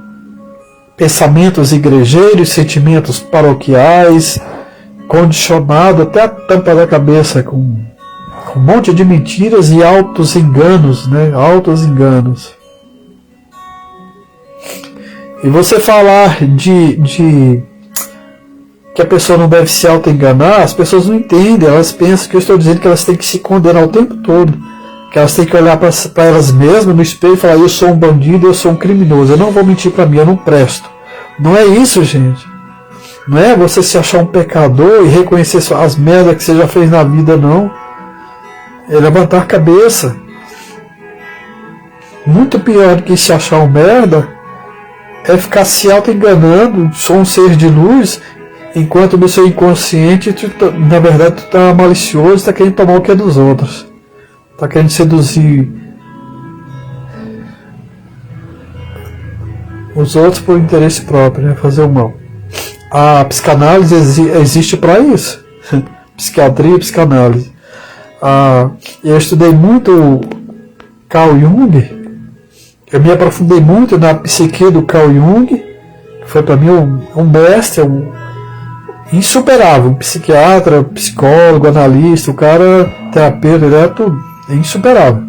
pensamentos igrejeiros, sentimentos paroquiais, condicionado até a tampa da cabeça com um monte de mentiras e altos enganos, né? Altos enganos. E você falar de que a pessoa não deve se auto-enganar, as pessoas não entendem, elas pensam que eu estou dizendo que elas têm que se condenar o tempo todo, que elas têm que olhar para elas mesmas no espelho e falar: eu sou um bandido, eu sou um criminoso, eu não vou mentir para mim, eu não presto. Não é isso, gente. Não é você se achar um pecador e reconhecer as merdas que você já fez na vida, não. É levantar a cabeça. Muito pior do que se achar um merda é ficar se auto-enganando, sou um ser de luz, enquanto no seu inconsciente, na verdade, tu está malicioso, está querendo tomar o que é dos outros. Está querendo seduzir os outros por interesse próprio, né? Fazer o mal. A psicanálise existe para isso. Psiquiatria e psicanálise. Eu estudei muito Carl Jung. Eu me aprofundei muito na psique do Carl Jung, que foi para mim um mestre, insuperável, um psiquiatra, psicólogo, analista, o cara, terapeuta, ele é tudo, é insuperável.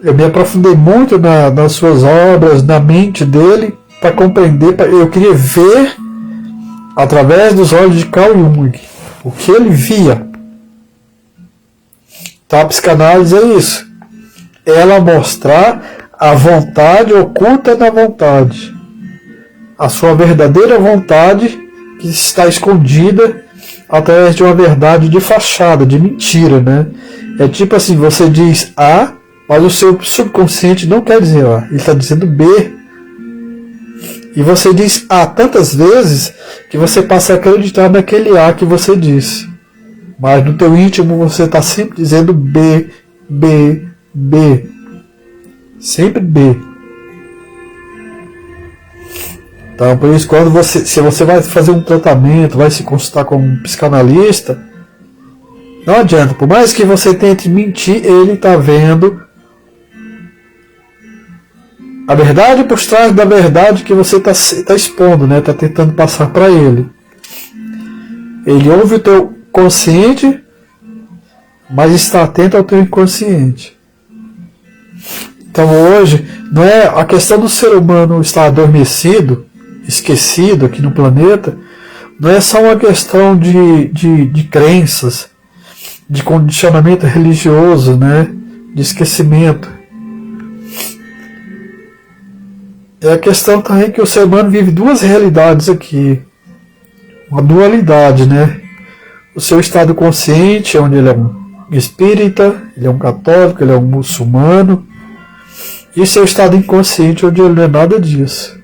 Eu me aprofundei muito nas suas obras, na mente dele, para compreender, eu queria ver, através dos olhos de Carl Jung, o que ele via. Então a psicanálise é isso, ela mostrar a vontade oculta da vontade, a sua verdadeira vontade que está escondida através de uma verdade de fachada, de mentira, né? É tipo assim, você diz A, mas o seu subconsciente não quer dizer A, ele está dizendo B. E você diz A tantas vezes que você passa a acreditar naquele A que você disse. Mas no teu íntimo você está sempre dizendo B, B, B. Sempre B. Então, por isso, se você vai fazer um tratamento, vai se consultar com um psicanalista, não adianta. Por mais que você tente mentir, ele está vendo a verdade por trás da verdade que você está expondo, né? Está tentando passar para ele. Ele ouve o teu consciente, mas está atento ao teu inconsciente. Então hoje, não é a questão do ser humano estar adormecido, esquecido aqui no planeta, não é só uma questão de crenças, de condicionamento religioso, né? De esquecimento. É a questão também que o ser humano vive duas realidades aqui, uma dualidade, né? O seu estado consciente, onde ele é um espírita, ele é um católico, ele é um muçulmano, e seu estado inconsciente, onde ele não é nada disso.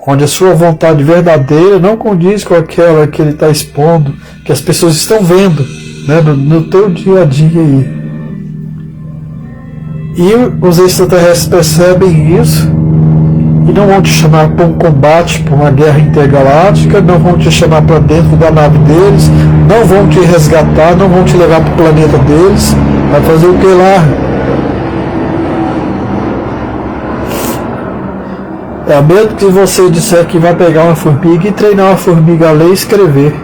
Onde a sua vontade verdadeira não condiz com aquela que ele está expondo, que as pessoas estão vendo, né, no teu dia a dia aí. E os extraterrestres percebem isso e não vão te chamar para um combate, para uma guerra intergaláctica, não vão te chamar para dentro da nave deles, não vão te resgatar, não vão te levar para o planeta deles. Vai fazer o que lá? É mesmo que você disser que vai pegar uma formiga e treinar uma formiga a ler e escrever.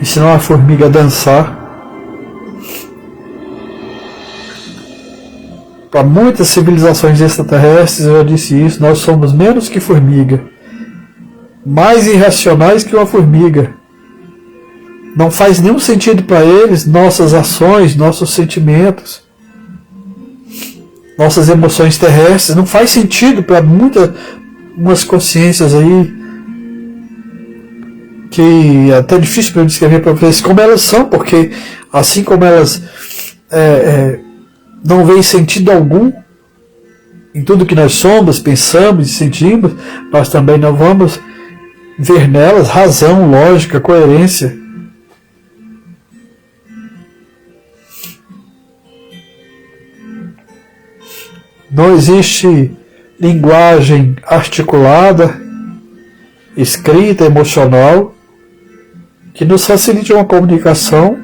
Ensinar uma formiga a dançar. Para muitas civilizações extraterrestres, eu já disse isso, nós somos menos que formiga. Mais irracionais que uma formiga. Não faz nenhum sentido para eles nossas ações, nossos sentimentos. nossas emoções terrestres. Não faz sentido para umas consciências aí, que é até difícil para eu descrever para vocês como elas são, porque assim como elas não veem sentido algum em tudo que nós somos, pensamos e sentimos, nós também não vamos ver nelas razão, lógica, coerência. Não existe linguagem articulada, escrita, emocional, que nos facilite uma comunicação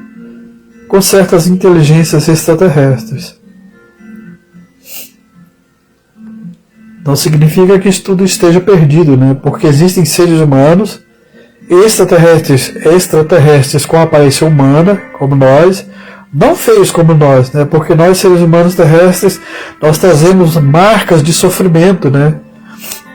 com certas inteligências extraterrestres. Não significa que isso tudo esteja perdido, né? Porque existem seres humanos, extraterrestres com aparência humana, como nós, não feios como nós, né? Porque nós, seres humanos terrestres, nós trazemos marcas de sofrimento, né?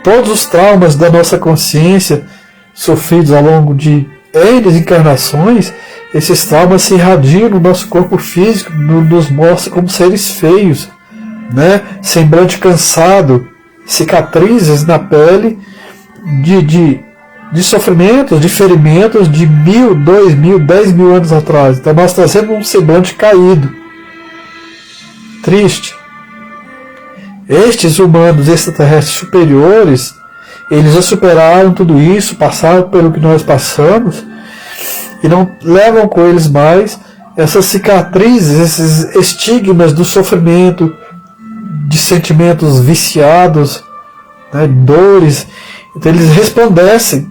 Todos os traumas da nossa consciência, sofridos ao longo de N encarnações, esses traumas se irradiam no nosso corpo físico, nos mostra como seres feios, né? Semblante cansado, cicatrizes na pele de sofrimentos, de ferimentos de 1000, 2000, 10.000 anos atrás. Então nós trazemos um semblante caído, triste. Estes humanos extraterrestres superiores, eles já superaram tudo isso, passaram pelo que nós passamos, e não levam com eles mais essas cicatrizes, esses estigmas do sofrimento, de sentimentos viciados, né, dores. Então eles resplandecem,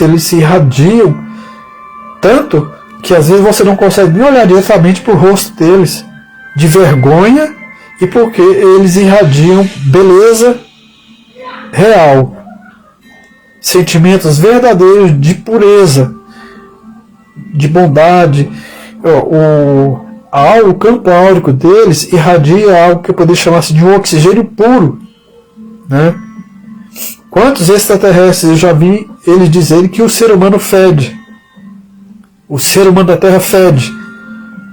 eles se irradiam, tanto que às vezes você não consegue nem olhar diretamente para o rosto deles, de vergonha, e porque eles irradiam beleza real, sentimentos verdadeiros de pureza, de bondade. O campo áurico deles irradia algo que eu poderia chamar de um oxigênio puro, né? Quantos extraterrestres eu já vi eles dizerem que o ser humano fede, o ser humano da Terra fede,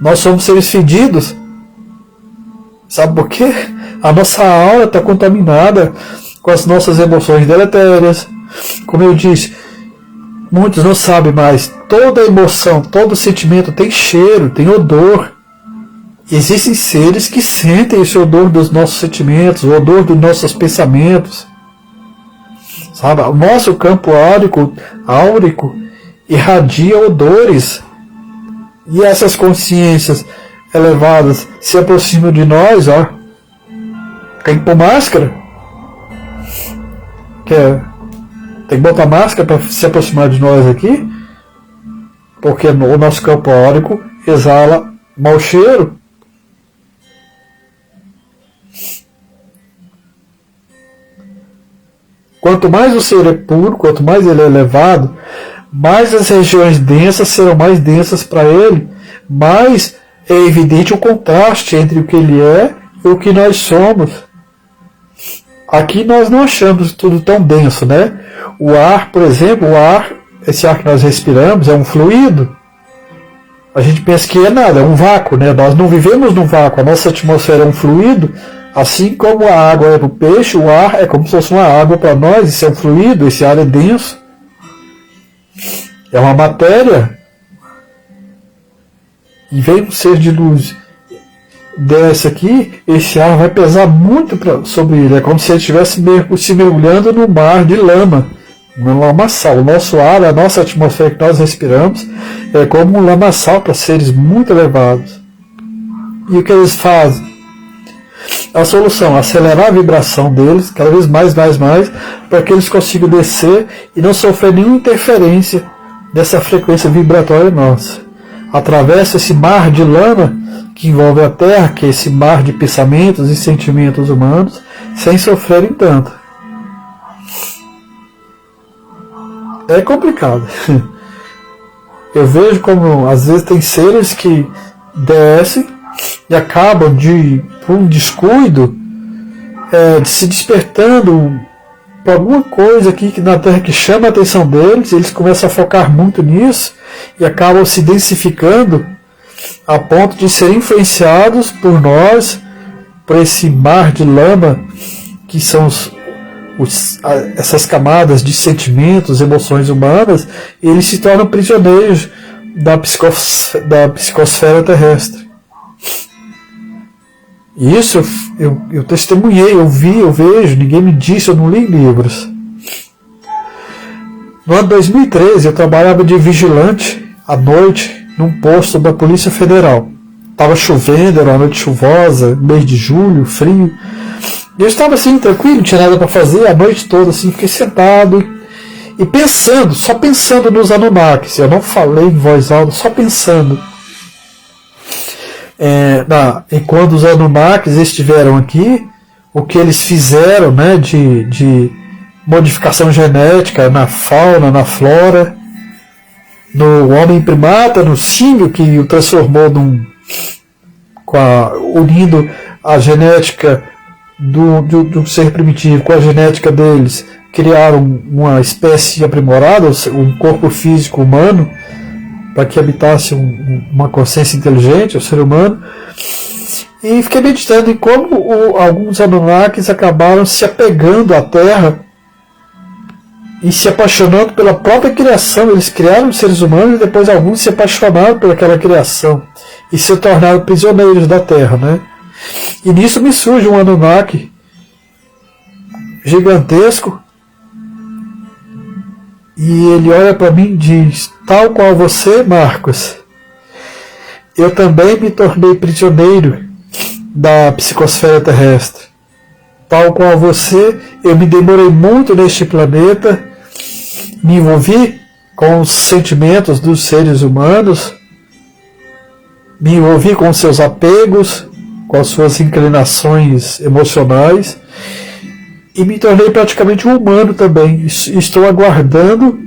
nós somos seres fedidos. Sabe por quê? A nossa aura está contaminada com as nossas emoções deletérias. Como eu disse, muitos não sabem, mas toda emoção, todo sentimento tem cheiro, tem odor. Existem seres que sentem esse odor dos nossos sentimentos, o odor dos nossos pensamentos. Sabe? O nosso campo áurico irradia odores. E essas consciências elevadas se aproximam de nós, ó. Tem que pôr máscara. Tem que botar máscara para se aproximar de nós aqui. Porque o nosso campo áurico exala mau cheiro. Quanto mais o ser é puro, quanto mais ele é elevado, mais as regiões densas serão mais densas para ele, mais é evidente o contraste entre o que ele é e o que nós somos. Aqui nós não achamos tudo tão denso, né? O ar, por exemplo, esse ar que nós respiramos é um fluido. A gente pensa que é nada, é um vácuo, né? Nós não vivemos num vácuo, a nossa atmosfera é um fluido. Assim como a água é para o peixe, o ar é como se fosse uma água para nós. Isso é um fluido, esse ar é denso. É uma matéria. E vem um ser de luz, desce aqui, esse ar vai pesar muito sobre ele. É como se ele estivesse se mergulhando no mar de lama, um lamaçal. O nosso ar, a nossa atmosfera que nós respiramos, é como um lamaçal para seres muito elevados. E o que eles fazem? A solução, acelerar a vibração deles, cada vez mais, para que eles consigam descer e não sofrer nenhuma interferência dessa frequência vibratória nossa. Atravessa esse mar de lama que envolve a Terra, que é esse mar de pensamentos e sentimentos humanos, sem sofrerem tanto. É complicado. Eu vejo como às vezes tem seres que descem e acabam por um descuido, de se despertando para alguma coisa aqui na Terra que chama a atenção deles, eles começam a focar muito nisso e acabam se densificando a ponto de serem influenciados por nós, por esse mar de lama que são essas camadas de sentimentos, emoções humanas, e eles se tornam prisioneiros da psicosfera terrestre. E isso eu testemunhei, eu vi, eu vejo, ninguém me disse, eu não li livros. No ano 2013 eu trabalhava de vigilante à noite num posto da Polícia Federal. Estava chovendo, era uma noite chuvosa, mês de julho, frio. E eu estava assim, tranquilo, não tinha nada para fazer, a noite toda assim, fiquei sentado e pensando, só pensando nos Anunnakis. Eu não falei em voz alta, só pensando. E quando os Anunnakis estiveram aqui, o que eles fizeram, né, de modificação genética na fauna, na flora, no homem primata, no símio, que o transformou unindo a genética do ser primitivo com a genética deles, criaram uma espécie aprimorada, um corpo físico humano, para que habitasse uma consciência inteligente, o ser humano. E fiquei meditando em como alguns Anunnakis acabaram se apegando à Terra e se apaixonando pela própria criação. Eles criaram os seres humanos e depois alguns se apaixonaram pelaquela criação e se tornaram prisioneiros da Terra, né? E nisso me surge um Anunnaki gigantesco e ele olha para mim e diz: tal qual você, Marcos, eu também me tornei prisioneiro da psicosfera terrestre. Tal qual você, eu me demorei muito neste planeta, me envolvi com os sentimentos dos seres humanos, me envolvi com seus apegos, com as suas inclinações emocionais, e me tornei praticamente um humano também. Estou aguardando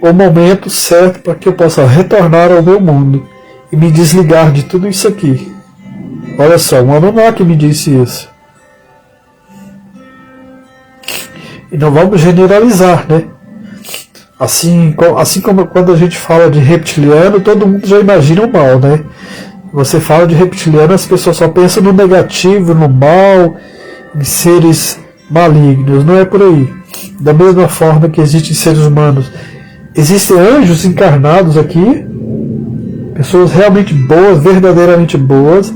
o momento certo para que eu possa retornar ao meu mundo e me desligar de tudo isso aqui. Olha só, um Anunnaki me disse isso. E não vamos generalizar, né? Assim como quando a gente fala de reptiliano, todo mundo já imagina o mal, né? Você fala de reptiliano, as pessoas só pensam no negativo, no mal, em seres malignos. Não é por aí. Da mesma forma que existem seres humanos, existem anjos encarnados aqui, pessoas realmente boas, verdadeiramente boas,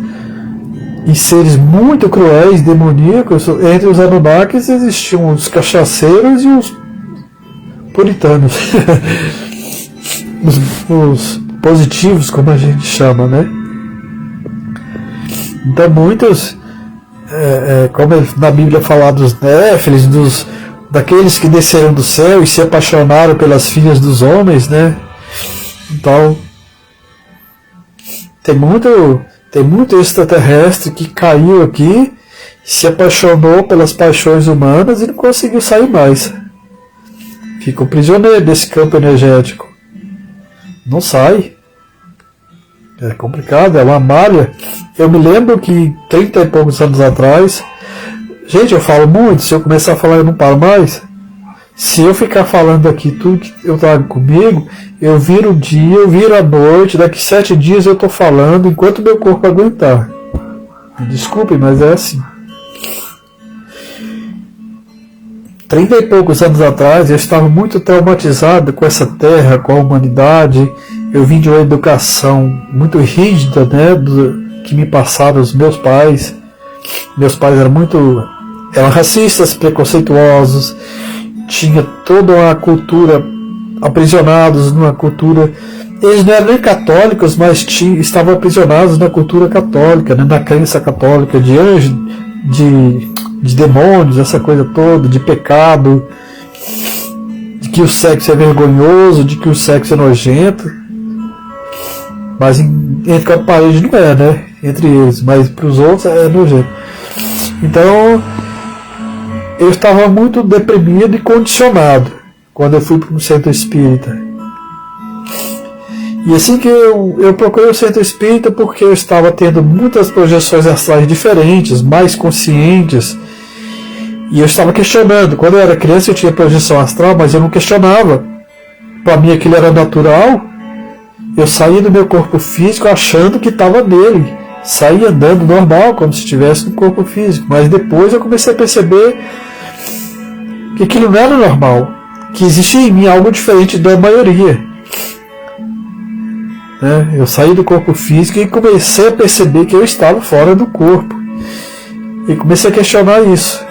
e seres muito cruéis, demoníacos. Entre os Anunnakis existiam os cachaceiros e os puritanos. os positivos, como a gente chama, né? Então muitos, como na Bíblia fala dos Néfilis, daqueles que desceram do céu e se apaixonaram pelas filhas dos homens, né? Então tem muito extraterrestre que caiu aqui, se apaixonou pelas paixões humanas e não conseguiu sair mais. Ficou prisioneiro desse campo energético. Não sai. É complicado, é uma malha. Eu me lembro que 30 e poucos anos atrás, gente, eu falo muito, se eu começar a falar eu não paro mais. Se eu ficar falando aqui tudo que eu trago comigo, eu viro o dia, eu viro a noite, daqui 7 dias eu estou falando enquanto meu corpo aguentar. Desculpem, mas é assim. 30 e poucos anos atrás eu estava muito traumatizado com essa terra, com a humanidade. Eu vim de uma educação muito rígida, né, que me passaram os meus pais. Meus pais eram racistas, preconceituosos, tinha toda uma cultura, aprisionados numa cultura. Eles não eram nem católicos, mas estavam aprisionados na cultura católica, né, na crença católica de anjos, de demônios, essa coisa toda, de pecado, de que o sexo é vergonhoso, de que o sexo é nojento. Mas entre a parede não é, né? Entre eles, mas para os outros é nojento. Então eu estava muito deprimido e condicionado quando eu fui para um centro espírita. E assim que eu procurei o centro espírita porque eu estava tendo muitas projeções astrais diferentes, mais conscientes. E eu estava questionando. Quando eu era criança eu tinha projeção astral, mas eu não questionava. Para mim aquilo era natural. Eu saí do meu corpo físico achando que estava nele. Saí andando normal, como se estivesse no corpo físico. Mas depois eu comecei a perceber que aquilo não era normal. Que existia em mim algo diferente da maioria. Eu saí do corpo físico e comecei a perceber que eu estava fora do corpo. E comecei a questionar isso.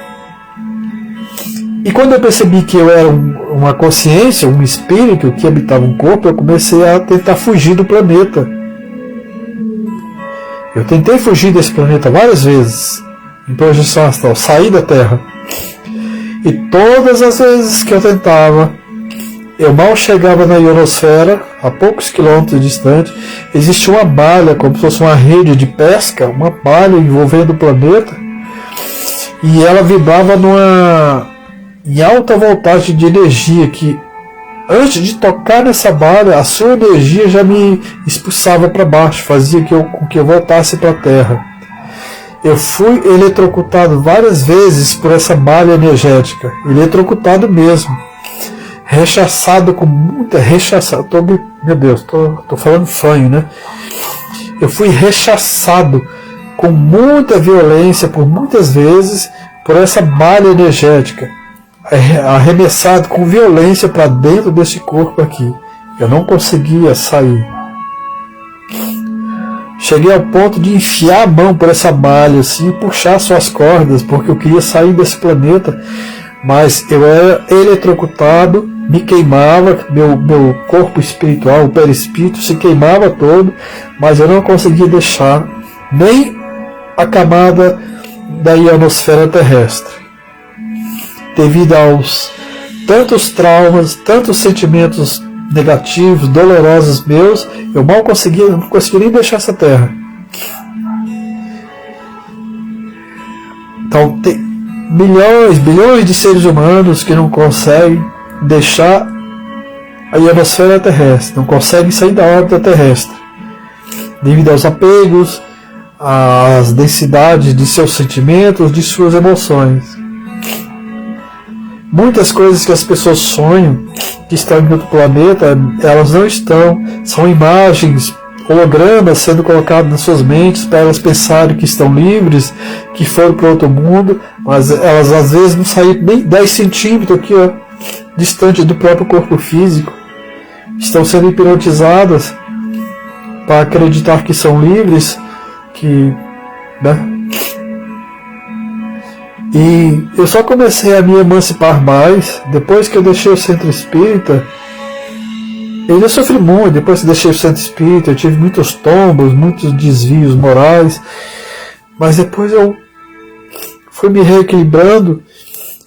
E quando eu percebi que eu era uma consciência, um espírito que habitava um corpo, eu comecei a tentar fugir do planeta. Eu tentei fugir desse planeta várias vezes, em projeção astral, sair da Terra. E todas as vezes que eu tentava, eu mal chegava na ionosfera, a poucos quilômetros distante, existia uma malha, como se fosse uma rede de pesca, uma malha envolvendo o planeta, e ela vibrava em alta voltagem de energia, que antes de tocar nessa malha, a sua energia já me expulsava para baixo, fazia com que eu voltasse para a Terra. Eu fui eletrocutado várias vezes por essa malha energética, eletrocutado mesmo, rechaçado com muita rechaçado. Meu Deus, tô falando fanho, né? Eu fui rechaçado com muita violência por muitas vezes por essa malha energética, arremessado com violência para dentro desse corpo aqui. Eu não conseguia sair. Cheguei ao ponto de enfiar a mão por essa malha assim, e puxar suas cordas, porque eu queria sair desse planeta, mas eu era eletrocutado, me queimava, meu corpo espiritual, o perispírito se queimava todo, mas eu não conseguia deixar nem a camada da ionosfera terrestre. Devido aos tantos traumas, tantos sentimentos negativos, dolorosos meus, eu não conseguia nem deixar essa terra. Então tem bilhões de seres humanos que não conseguem deixar a ionosfera terrestre, não conseguem sair da órbita terrestre, devido aos apegos, às densidades de seus sentimentos, de suas emoções. Muitas coisas que as pessoas sonham que estão em outro planeta, elas não estão, são imagens, hologramas sendo colocados nas suas mentes para elas pensarem que estão livres, que foram para outro mundo, mas elas às vezes não saíram nem 10 centímetros aqui, ó, distante do próprio corpo físico. Estão sendo hipnotizadas para acreditar que são livres, né? E eu só comecei a me emancipar mais depois que eu deixei o centro espírita. Eu já sofri muito depois que deixei o centro espírita, eu tive muitos tombos, muitos desvios morais, mas depois eu fui me reequilibrando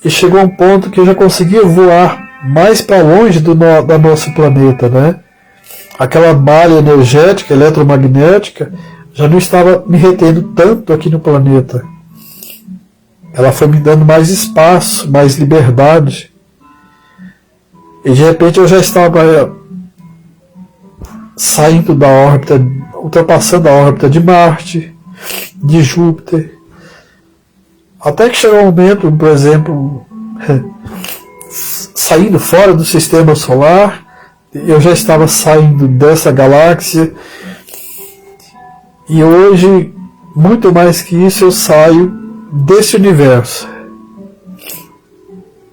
e chegou a um ponto que eu já conseguia voar mais para longe do nosso planeta, né? Aquela malha energética, eletromagnética, já não estava me retendo tanto aqui no planeta. Ela foi me dando mais espaço, mais liberdade. E de repente eu já estava saindo da órbita, ultrapassando a órbita de Marte, de Júpiter. Até que chegou um momento, por exemplo, saindo fora do sistema solar, eu já estava saindo dessa galáxia. E hoje, muito mais que isso, eu saio desse universo.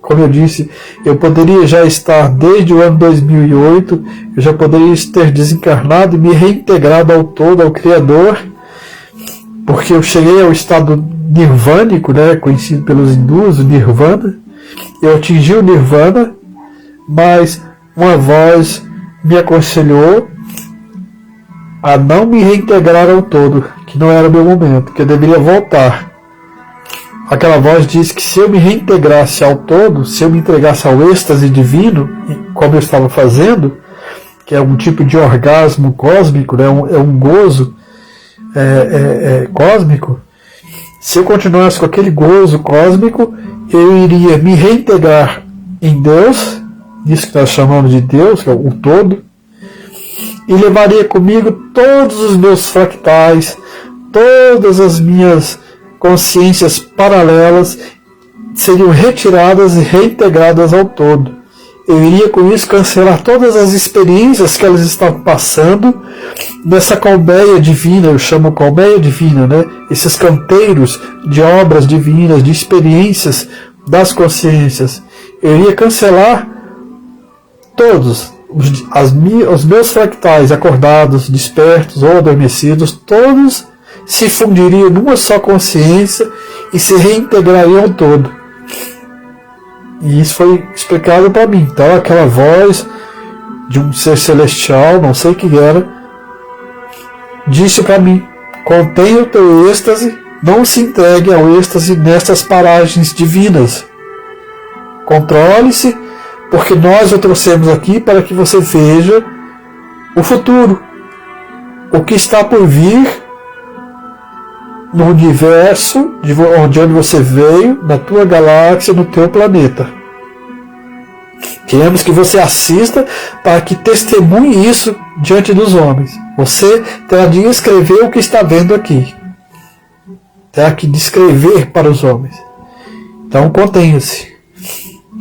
Como eu disse, eu poderia já estar desde o ano 2008, eu já poderia ter desencarnado e me reintegrado ao todo, ao Criador, porque eu cheguei ao estado nirvânico, né, conhecido pelos hindus, o Nirvana. Eu atingi o Nirvana, mas uma voz me aconselhou a não me reintegrar ao todo, que não era o meu momento, que eu deveria voltar. Aquela voz diz que se eu me reintegrasse ao todo, se eu me entregasse ao êxtase divino, como eu estava fazendo, que é um tipo de orgasmo cósmico, né, é um gozo cósmico, se eu continuasse com aquele gozo cósmico, eu iria me reintegrar em Deus, isso que nós chamamos de Deus, que é o todo, e levaria comigo todos os meus fractais, todas as minhas consciências paralelas seriam retiradas e reintegradas ao todo. eu iria com isso cancelar todas as experiências que elas estavam passando nessa colmeia divina, eu chamo colmeia divina, né? Esses canteiros de obras divinas, de experiências das consciências. Eu iria cancelar todos os meus fractais, acordados, despertos ou adormecidos, todos se fundiriam numa só consciência e se reintegrariam ao todo. E isso foi explicado para mim. Então aquela voz de um ser celestial, não sei quem era, disse para mim: contenha o teu êxtase, não se entregue ao êxtase nestas paragens divinas. Controle-se, porque nós o trouxemos aqui para que você veja o futuro, o que está por vir no universo de onde você veio, na tua galáxia, no teu planeta. Queremos que você assista para que testemunhe isso diante dos homens. Você terá de escrever o que está vendo aqui. Terá que descrever para os homens. Então contenha-se.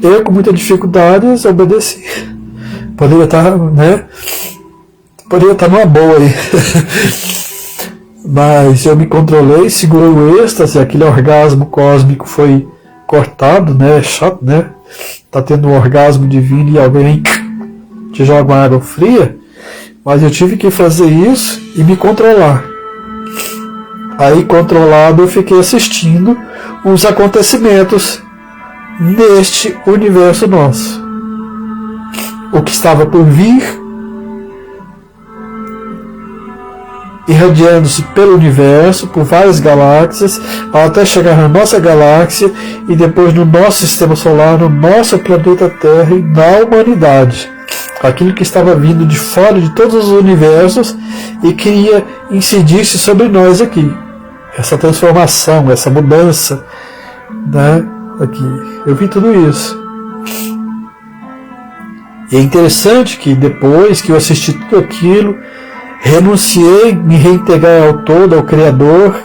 Eu, com muita dificuldade, obedeci. Poderia estar, né? Poderia estar numa boa aí. Mas eu me controlei, segurei o êxtase, aquele orgasmo cósmico foi cortado, né? É chato, né? Tá tendo um orgasmo divino e alguém te joga uma água fria. Mas eu tive que fazer isso e me controlar. Aí, controlado, eu fiquei assistindo os acontecimentos neste universo nosso. O que estava por vir, irradiando-se pelo universo, por várias galáxias, até chegar na nossa galáxia e depois no nosso sistema solar, no nosso planeta Terra e na humanidade. Aquilo que estava vindo de fora de todos os universos e queria incidir-se sobre nós aqui. Essa transformação, essa mudança, né? Aqui. Eu vi tudo isso. E é interessante que depois que eu assisti tudo aquilo, renunciei, me reintegrar ao todo, ao Criador,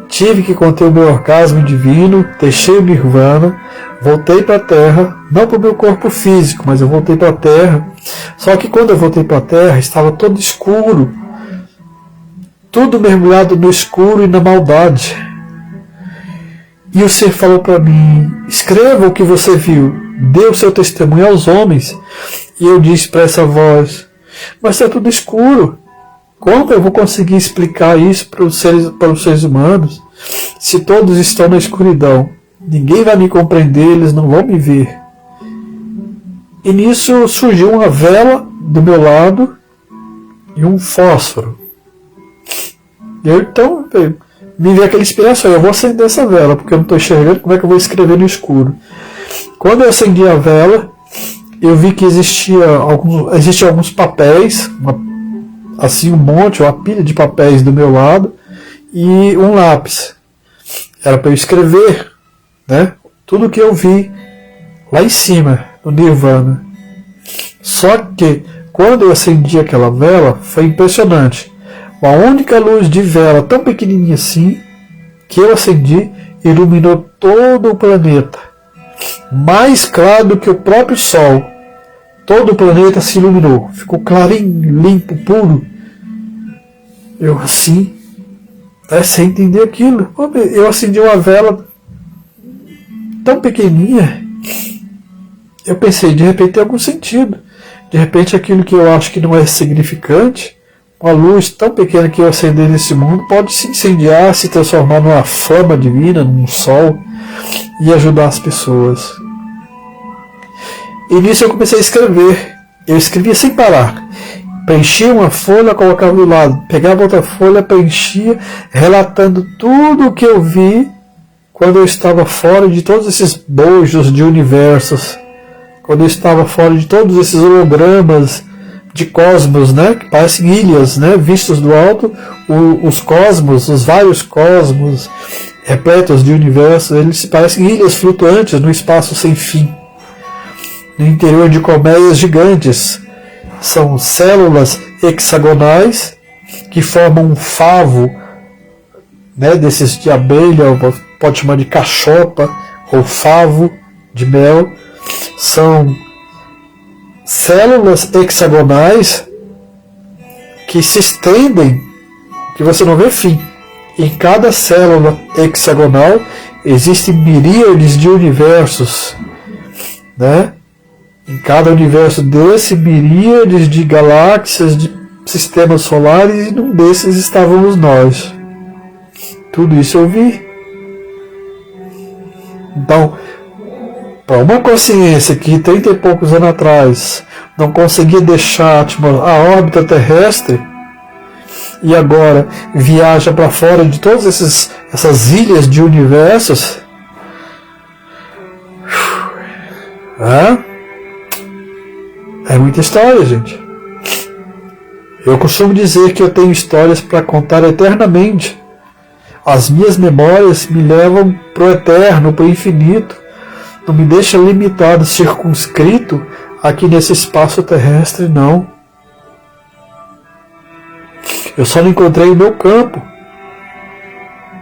tive que conter o meu orgasmo divino, deixei o Nirvana, voltei para a Terra, não para o meu corpo físico, mas eu voltei para a Terra. Só que quando eu voltei para a Terra, estava todo escuro, tudo mergulhado no escuro e na maldade. E o ser falou para mim: escreva o que você viu, dê o seu testemunho aos homens. E eu disse para essa voz: mas está tudo escuro. Como eu vou conseguir explicar isso para os seres humanos se todos estão na escuridão? Ninguém vai me compreender, eles não vão me ver. E nisso surgiu uma vela do meu lado e um fósforo. Eu então me veio aquela inspiração: eu vou acender essa vela, porque eu não estou enxergando, como é que eu vou escrever no escuro? Quando eu acendi a vela, eu vi que existiam alguns papéis, assim um monte, uma pilha de papéis do meu lado e um lápis. Era para eu escrever, né, tudo o que eu vi lá em cima, no Nirvana. Só que quando eu acendi aquela vela, foi impressionante. Uma única luz de vela, tão pequenininha assim, que eu acendi, iluminou todo o planeta. Mais claro do que o próprio Sol. Todo o planeta se iluminou. Ficou clarinho, limpo, puro. Eu assim, sem entender aquilo. Eu acendi uma vela tão pequenininha. Eu pensei, de repente tem algum sentido. De repente aquilo que eu acho que não é significante, uma luz tão pequena que eu acender nesse mundo, pode se incendiar, se transformar numa flama divina, num sol, e ajudar as pessoas. E nisso eu comecei a escrever. Eu escrevia sem parar. Preenchia uma folha, colocava do lado. Pegava outra folha, preenchia, relatando tudo o que eu vi quando eu estava fora de todos esses bojos de universos. Quando eu estava fora de todos esses hologramas de cosmos, né, que parecem ilhas, né, vistos do alto, os cosmos, os vários cosmos repletos de universos, eles se parecem ilhas flutuantes no espaço sem fim. No interior de colmeias gigantes, são células hexagonais que formam um favo, né, desses de abelha, pode chamar de cachopa ou favo de mel. São células hexagonais que se estendem, que você não vê fim. Em cada célula hexagonal existem miríades de universos, né? Em cada universo desse, miríades de galáxias, de sistemas solares, e num desses estávamos nós. Tudo isso eu vi. Então, para uma consciência que 30 e poucos anos atrás não conseguia deixar a órbita terrestre, e agora viaja para fora de todas essas ilhas de universos, é muita história, gente. Eu costumo dizer que eu tenho histórias para contar eternamente. As minhas memórias me levam para o eterno, para o infinito. Não me deixa limitado, circunscrito aqui nesse espaço terrestre, não. Eu só não encontrei o meu campo.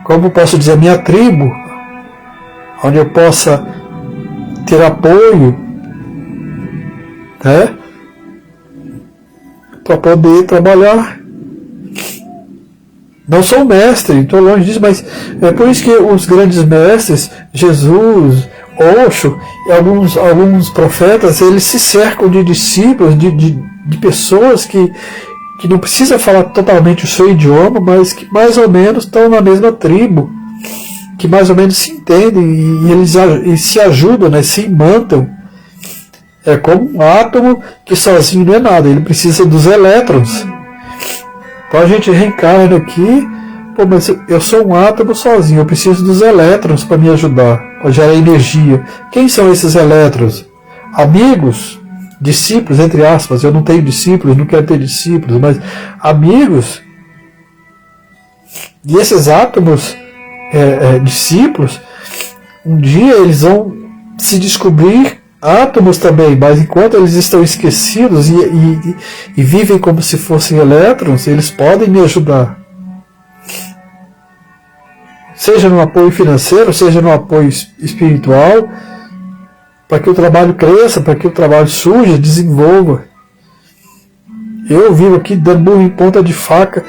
Como posso dizer, a minha tribo, onde eu possa ter apoio, né, para poder trabalhar. Não sou mestre, estou longe disso, mas é por isso que os grandes mestres, Jesus, Osho e alguns profetas, eles se cercam de discípulos, de pessoas que não precisa falar totalmente o seu idioma, mas que mais ou menos estão na mesma tribo, que mais ou menos se entendem e eles se ajudam, né, se imantam. É como um átomo que sozinho não é nada, ele precisa dos elétrons. Então a gente reencarna aqui, pô, mas eu sou um átomo sozinho, eu preciso dos elétrons para me ajudar, para gerar energia. Quem são esses elétrons? Amigos, discípulos, entre aspas. Eu não tenho discípulos, não quero ter discípulos, mas amigos. E esses átomos, discípulos, um dia eles vão se descobrir átomos também, mas enquanto eles estão esquecidos e vivem como se fossem elétrons, eles podem me ajudar. Seja no apoio financeiro, seja no apoio espiritual, para que o trabalho cresça, para que o trabalho surja, desenvolva. Eu vivo aqui dando burro em ponta de faca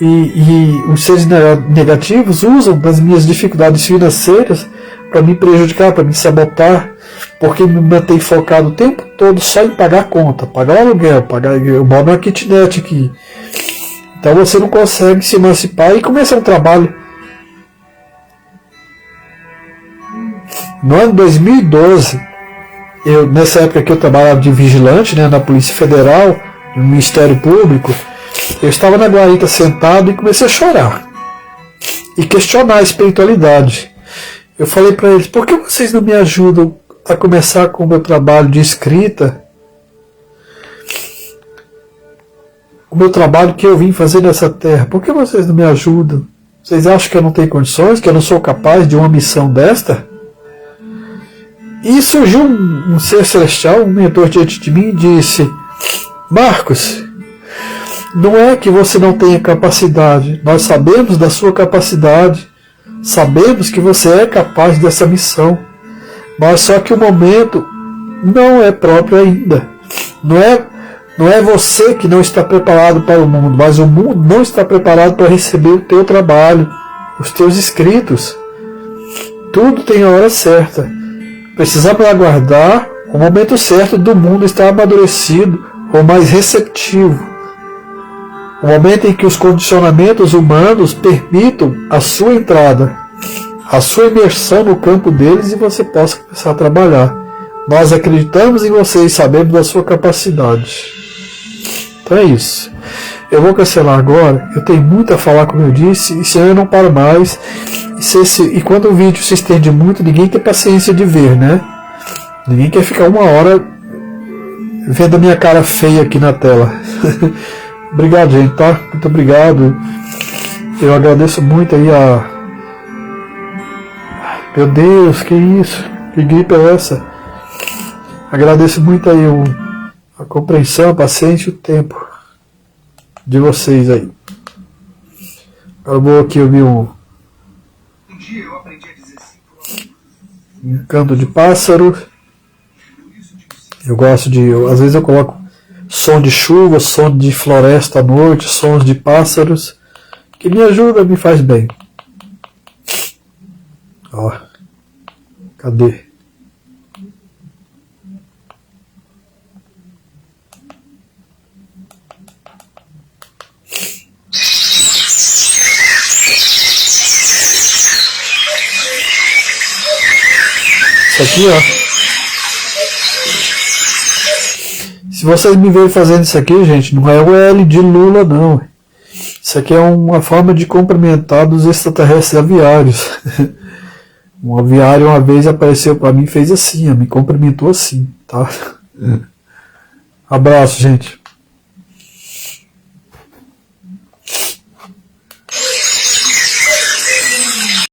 e os seres negativos usam das minhas dificuldades financeiras para me prejudicar, para me sabotar, porque me mantém focado o tempo todo só em pagar a conta, pagar o aluguel, eu moro numa kitnet aqui. Então você não consegue se emancipar e começar um trabalho. No ano 2012, nessa época que eu trabalhava de vigilante, né, na Polícia Federal, no Ministério Público, eu estava na guarita sentado e comecei a chorar e questionar a espiritualidade. Eu falei para eles: por que vocês não me ajudam a começar com o meu trabalho de escrita? O meu trabalho que eu vim fazer nessa terra. Por que vocês não me ajudam? Vocês acham que eu não tenho condições, que eu não sou capaz de uma missão desta? E surgiu um ser celestial, um mentor diante de mim, e disse: Marcos, não é que você não tenha capacidade, nós sabemos da sua capacidade, sabemos que você é capaz dessa missão, mas só que o momento não é próprio ainda. Não é você que não está preparado para o mundo, mas o mundo não está preparado para receber o teu trabalho, os teus escritos. Tudo tem a hora certa. Precisamos aguardar o momento certo do mundo estar amadurecido ou mais receptivo. O momento em que os condicionamentos humanos permitam a sua entrada, a sua imersão no campo deles e você possa começar a trabalhar. Nós acreditamos em você e sabemos da sua capacidade. Então é isso. Eu vou cancelar agora. Eu tenho muito a falar, como eu disse, e senão eu não paro mais. E quando o vídeo se estende muito, ninguém tem paciência de ver, né? Ninguém quer ficar uma hora vendo a minha cara feia aqui na tela. Obrigado, gente, tá? Muito obrigado. Eu agradeço muito aí Meu Deus, que isso? Que gripe é essa? Agradeço muito aí a compreensão, a paciência e o tempo de vocês aí. Agora eu vou aqui ouvir um canto de pássaro. Eu gosto de, às vezes eu coloco som de chuva, som de floresta à noite, sons de pássaros, que me ajuda, me faz bem. Ó, cadê? Isso aqui, ó. Se vocês me verem fazendo isso aqui, gente, não é o L de Lula, não. Isso aqui é uma forma de cumprimentar dos extraterrestres aviários. Um aviário uma vez apareceu para mim e fez assim, me cumprimentou assim, tá? Abraço, gente.